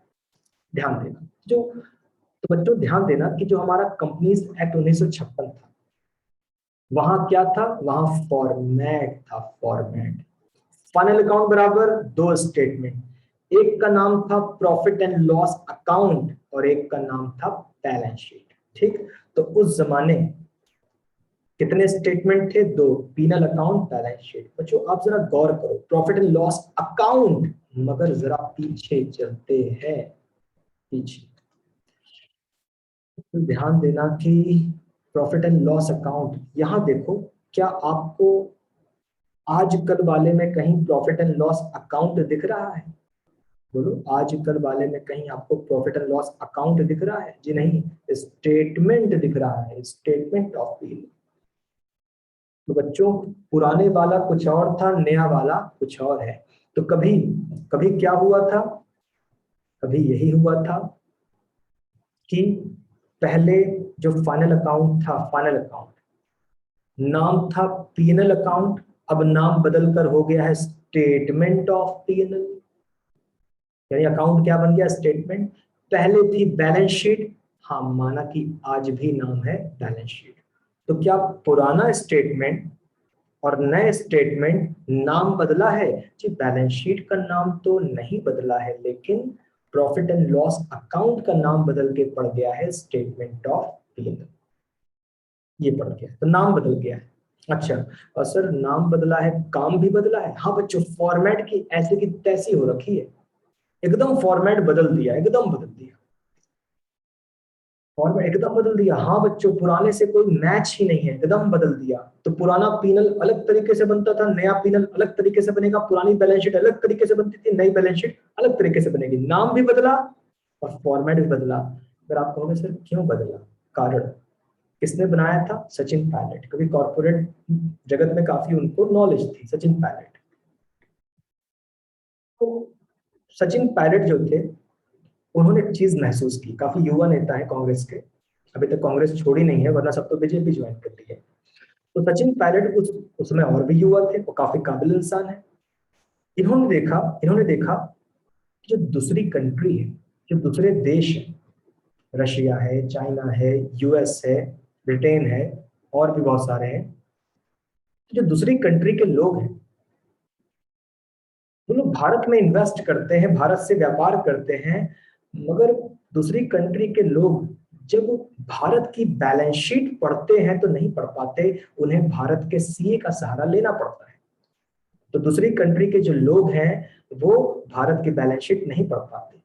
ध्यान देना जो। तो बच्चों ध्यान देना कि जो हमारा कंपनीज एक्ट 1956 था, वहां क्या था, वहां फॉर्मेट था, फॉर्मेट। फाइनल अकाउंट बराबर 2 स्टेटमेंट, एक का नाम था प्रॉफिट एंड लॉस अकाउंट और एक का नाम था बैलेंस शीट। ठीक, तो उस जमाने कितने स्टेटमेंट थे, 2, पीनल अकाउंट बैलेंस शीट। बच्चों आप जरा गौर करो, प्रॉफिट एंड लॉस अकाउंट, मगर जरा पीछे चलते हैं, पीछे तो ध्यान देना कि प्रॉफिट एंड लॉस अकाउंट, यहां देखो, क्या आपको आजकल वाले में कहीं प्रॉफिट एंड लॉस अकाउंट दिख रहा है? बोलो, आजकल वाले में कहीं आपको प्रॉफिट एंड लॉस अकाउंट दिख रहा है? जी नहीं, स्टेटमेंट दिख रहा है, स्टेटमेंट ऑफ पी। तो बच्चों पुराने वाला कुछ और था, नया वाला कुछ और है। तो कभी कभी क्या हुआ था, कभी यही हुआ था कि पहले जो फाइनल अकाउंट था, फाइनल अकाउंट नाम था पीएनएल अकाउंट, अब नाम बदलकर हो गया है स्टेटमेंट ऑफ पीएनएल, यानी अकाउंट क्या बन गया, स्टेटमेंट। पहले थी बैलेंस शीट, हाँ माना कि आज भी नाम है बैलेंस शीट। तो क्या पुराना स्टेटमेंट और नए स्टेटमेंट नाम बदला है जी? बैलेंस शीट का नाम तो नहीं बदला है, लेकिन प्रॉफिट एंड लॉस अकाउंट का नाम बदल के पड़ गया है स्टेटमेंट ऑफ पीएनएल। ये पड़ गया, तो नाम बदल गया है। अच्छा, और सर नाम बदला है, काम भी बदला है? हाँ बच्चों, फॉर्मेट की ऐसे की तैसी हो रखी है, एकदम फॉर्मेट बदल दिया, एकदम बदल दिया, फॉर्मेट एकदम बदल दिया। हाँ बच्चों, पुराने से कोई मैच ही नहीं है, एकदम बदल दिया। तो पुराना पीनल अलग तरीके से बनता था, नया पीनल अलग तरीके से बनेगा, पुरानी बैलेंस शीट अलग तरीके से बनती थी, नई बैलेंस शीट अलग तरीके से बनेगी। नाम भी बदला और फॉर्मेट भी बदला। अगर आप कहोगे सर क्यों बदला, कारण किसने बनाया था? सचिन पायलट। कभी कॉर्पोरेट जगत में काफी उनको नॉलेज थी, सचिन पायलट। तो सचिन पायलट जो थे, उन्होंने एक चीज महसूस की, काफी युवा नेता है कांग्रेस के, अभी तक कांग्रेस छोड़ी नहीं है, वरना सब तो बीजेपी ज्वाइन कर ली है। तो सचिन पायलट उसमें और भी युवा थे, वो काफी काबिल इंसान है। इन्होंने देखा कि जो दूसरी कंट्री है, जो दूसरे देश है, रशिया है, चाइना है, यूएस है, ब्रिटेन है, और भी बहुत सारे हैं, जो दूसरी कंट्री के लोग हैं, वो लोग भारत में इन्वेस्ट करते हैं, भारत से व्यापार करते हैं, मगर दूसरी कंट्री के लोग जब भारत की बैलेंस शीट पढ़ते हैं तो नहीं पढ़ पाते, उन्हें भारत के सीए का सहारा लेना पड़ता है। तो दूसरी कंट्री के जो लोग हैं वो भारत की बैलेंस शीट नहीं पढ़ पाते,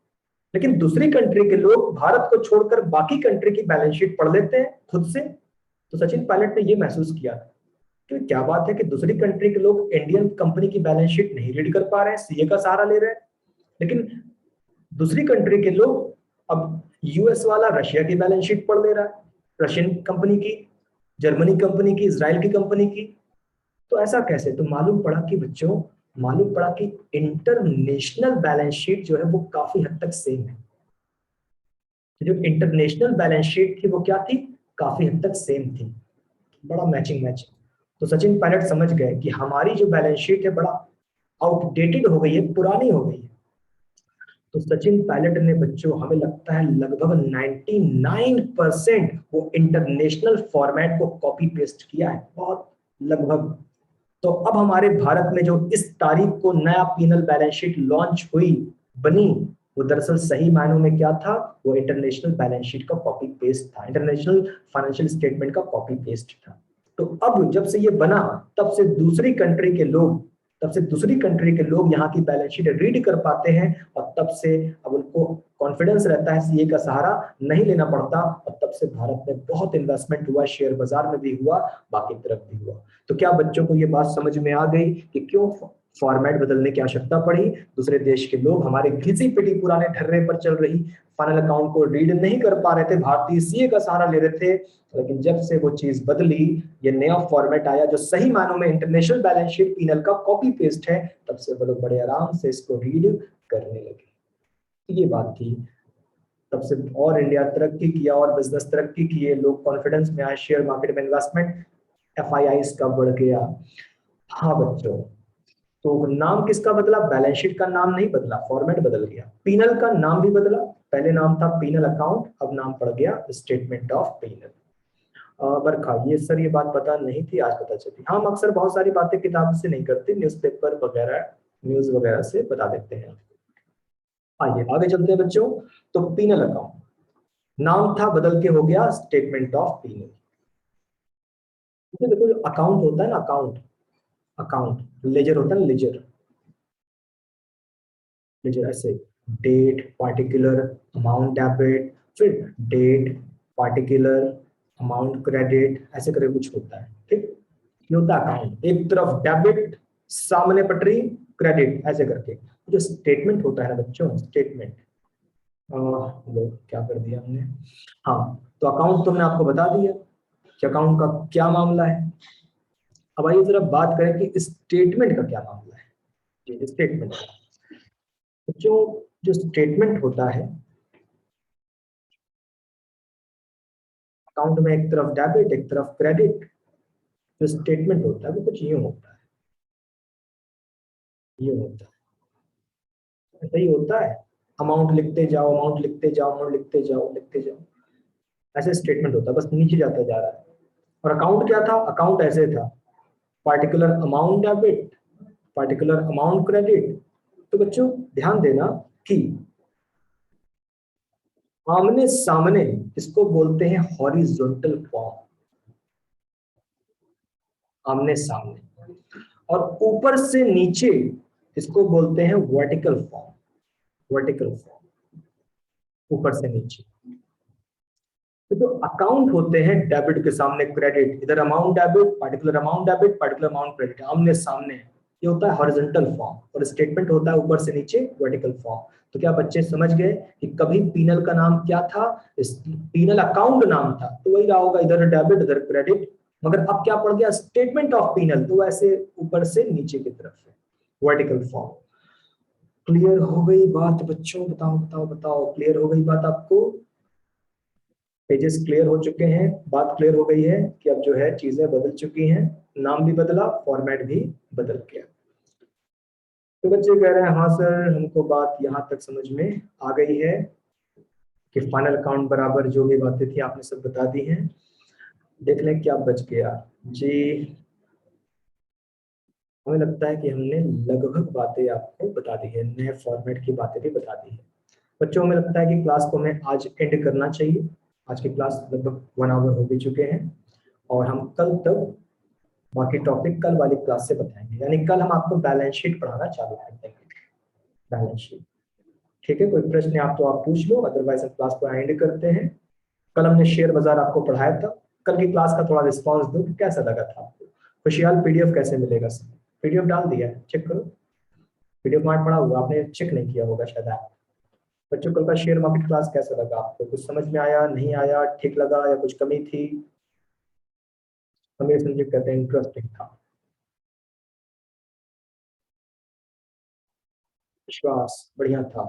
लेकिन दूसरी कंट्री के लोग भारत को छोड़कर बाकी कंट्री की बैलेंस शीट पढ़ लेते हैं खुद से। तो सचिन पायलट ने यह महसूस किया कि क्या बात है कि दूसरी कंट्री के लोग इंडियन कंपनी की बैलेंस शीट नहीं रीड कर पा रहे हैं, सीए का सहारा ले रहे हैं, लेकिन दूसरी कंट्री के लोग, अब यूएस वाला रशिया की बैलेंस शीट पढ़ ले रहा है, रशियन कंपनी की, जर्मनी कंपनी की, इसराइल की कंपनी की। तो ऐसा कैसे? तो मालूम पड़ा कि इंटरनेशनल बैलेंस शीट जो है वो काफी हद तक सेम है। तो जो इंटरनेशनल बैलेंस शीट थी वो क्या थी, काफी हद तक सेम थी, बड़ा मैचिंग। तो सचिन पायलट समझ गए कि हमारी जो बैलेंस शीट है बड़ा आउटडेटेड हो गई है, पुरानी हो गई है। तो सचिन पायलट ने बच्चों, हमें लगता है लगभग 99% वो इंटरनेशनल फॉर्मेट को कॉपी पेस्ट किया है, बहुत लगभग। तो अब हमारे भारत में जो इस तारीख को नया पीनल बैलेंस शीट लॉन्च हुई, बनी, वो दरअसल सही मायनों में क्या था, वो इंटरनेशनल बैलेंस शीट का कॉपी पेस्ट था, इंटरनेशनल फाइनेंशियल स्टेटमेंट का कॉपी पेस्ट था। तो अब जब से ये बना, तब से दूसरी कंट्री के लोग यहाँ की बैलेंस शीट रीड कर पाते हैं, और तब से अब उनको कॉन्फिडेंस रहता है, सीए का सहारा नहीं लेना पड़ता, और तब से भारत में बहुत इन्वेस्टमेंट हुआ, शेयर बाजार में भी हुआ, बाकी तरफ भी हुआ। तो क्या बच्चों को ये बात समझ में आ गई कि क्यों फॉर्मेट बदलने की आवश्यकता पड़ी? दूसरे देश के लोग हमारे घिसी पिटी पुराने ढर्रे पर चल रही फाइनल अकाउंट को रीड नहीं कर पा रहे थे, भारतीय सीए का सहारा ले रहे थे, लेकिन जब से वो चीज बदली, ये नया फॉर्मेट आया जो सही मायनों में इंटरनेशनल बैलेंस शीट पीनल का कॉपी पेस्ट है, तब से वो लोग बड़े आराम से इसको रीड करने लगे। ये बात थी। तब से और इंडिया तरक्की किया और बिजनेस तरक्की किए, लोग कॉन्फिडेंस में आए, शेयर मार्केट में इन्वेस्टमेंट, एफआईआई का बढ़ गया। हाँ बच्चों, तो नाम किसका बदला? बैलेंस शीट का नाम नहीं बदला, फॉर्मेट बदल गया। पीनल का नाम भी बदला, पहले नाम था पीनल अकाउंट, अब नाम पड़ गया स्टेटमेंट ऑफ पीनल। बरखा, ये सर ये बात पता नहीं थी, आज पता चली। हम अक्सर बहुत सारी बातें किताब से नहीं करते, न्यूज़पेपर वगैरह, न्यूज वगैरह से बता देते हैं। आइए आगे चलते हैं बच्चों। तो पीनल अकाउंट नाम था, बदल के हो गया स्टेटमेंट ऑफ पीनल। देखो जो अकाउंट होता है ना, अकाउंट लेजर होता है ना, लेजर, लेजर ऐसे, डेट पार्टिकुलर अमाउंट डेबिट, फिर डेट पार्टिकुलर अमाउंट क्रेडिट, ऐसे करके कुछ होता है, ठीक। ये होता है अकाउंट, एक तरफ डेबिट, सामने पटरी क्रेडिट, ऐसे करके। जो स्टेटमेंट होता है ना बच्चों, स्टेटमेंट, लो क्या कर दिया हमने, हाँ, तो अकाउंट तो हमने आपको बता दिया कि अकाउंट का क्या मामला है। अब आइए जरा बात करें कि स्टेटमेंट का क्या मामला है। स्टेटमेंट। जो जो स्टेटमेंट होता है अकाउंट में, एक तरफ डेबिट एक तरफ क्रेडिट, जो स्टेटमेंट होता है वो कुछ यूं होता है, यूं होता है, ऐसा ही होता है। अमाउंट लिखते जाओ, अमाउंट लिखते जाओ, अमाउंट लिखते जाओ, लिखते जाओ, ऐसे स्टेटमेंट होता है, बस नीचे जाता जा रहा है। और अकाउंट क्या था? अकाउंट ऐसे था, particular amount debit, particular amount credit. तो बच्चों ध्यान देना कि आमने सामने इसको बोलते हैं हॉरिजॉन्टल फॉर्म, आमने सामने। और ऊपर से नीचे इसको बोलते हैं वर्टिकल फॉर्म, वर्टिकल फॉर्म, ऊपर से नीचे। तो जो अकाउंट होते हैं डेबिट के सामने क्रेडिट, इधर amount debit, particular amount debit, particular amount credit, आमने सामने, ये होता है हॉरिजॉन्टल फॉर्म। और स्टेटमेंट होता है ऊपर से नीचे वर्टिकल फॉर्म। तो क्या बच्चे समझ गए कि कभी पीनल का नाम क्या था? पीनल अकाउंट नाम था, तो वही रहा होगा, इधर डेबिट इधर क्रेडिट। मगर अब क्या पड़ गया? स्टेटमेंट ऑफ पीनल, तो ऐसे ऊपर से नीचे की तरफ है, वर्टिकल फॉर्म। क्लियर हो गई बात बच्चों? बताओ बताओ बताओ, क्लियर हो गई बात आपको? पेजेस क्लियर हो चुके हैं, बात क्लियर हो गई है कि अब जो है चीजें बदल चुकी हैं, नाम भी बदला, फॉर्मेट भी बदल गया। तो बच्चे कह रहे हैं हाँ सर, हमको बात यहाँ तक समझ में आ गई है कि फाइनल अकाउंट बराबर जो भी बातें थी आपने सब बता दी हैं। देख लें क्या बच गया जी। हमें लगता है कि हमने लगभग बातें आपको बता दी है, नए फॉर्मेट की बातें भी बता दी है। बच्चों हमें लगता है कि क्लास को हमें आज एंड करना चाहिए। आज की क्लास लगभग 1 आवर हो भी चुके हैं, और हम कल तक बाकी टॉपिक कल वाली क्लास से बताएंगे। यानी कल हम आपको बैलेंस शीट पढ़ाना चालू कर देंगे, बैलेंस शीट। ठीक है, कोई प्रश्न है आप तो आप पूछ लो, अदरवाइज हम क्लास को एंड करते हैं। कल हमने शेयर बाजार आपको पढ़ाया था। कल की क्लास का थोड़ा रिस्पॉन्स दो कि कैसा लगा था आपको। खुशहाल पीडीएफ कैसे मिलेगा सर? पीडीएफ डाल दिया है, चेक करो। पीडीएफ मार्ट पड़ा हुआ, आपने चेक नहीं किया होगा शायद आप। बच्चों कल का शेयर मार्केट क्लास कैसा लगा आपको? कुछ समझ में आया, नहीं आया, ठीक लगा, या कुछ कमी थी? हमें समझे कहते हैं इंटरेस्टिंग था, विश्वास बढ़िया था,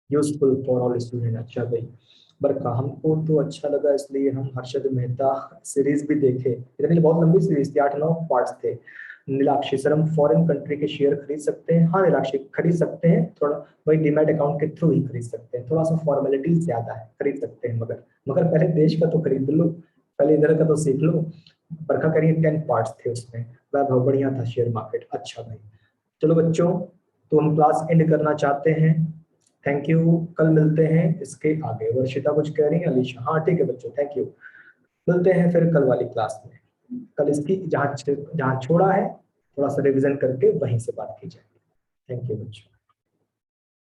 यूजफुल फॉर ऑल स्टूडेंट। अच्छा भाई बरका, हमको तो अच्छा लगा, इसलिए हम हर्षद मेहता सीरीज भी देखे। इतनी बहुत लंबी सीरीज थी, 8-9 पार्ट्स थे। नीलाक्षी सर, हम फॉरेन कंट्री के शेयर खरीद सकते हैं? हाँ नीलाक्षी खरीद सकते हैं, थोड़ा वही डीमैट अकाउंट के थ्रू ही खरीद सकते हैं, थोड़ा सा फॉर्मेलिटीज ज्यादा है, खरीद सकते हैं। मगर पहले देश का तो खरीद लो, पहले इधर का तो सीख लो। बरखा करिए 10 पार्ट्स थे उसमें, वह बढ़िया था शेयर मार्केट। अच्छा भाई चलो बच्चों, तो हम क्लास एंड करना चाहते हैं। थैंक यू, कल मिलते हैं इसके आगे। वर्षिता कुछ कह रही है, अलीशा? हाँ ठीक है बच्चों, थैंक यू। मिलते हैं फिर कल वाली क्लास में। कल इसकी जहाँ जहाँ छोड़ा है थोड़ा सा रिवीजन करके वहीं से बात की जाएगी। थैंक यू बच्चों।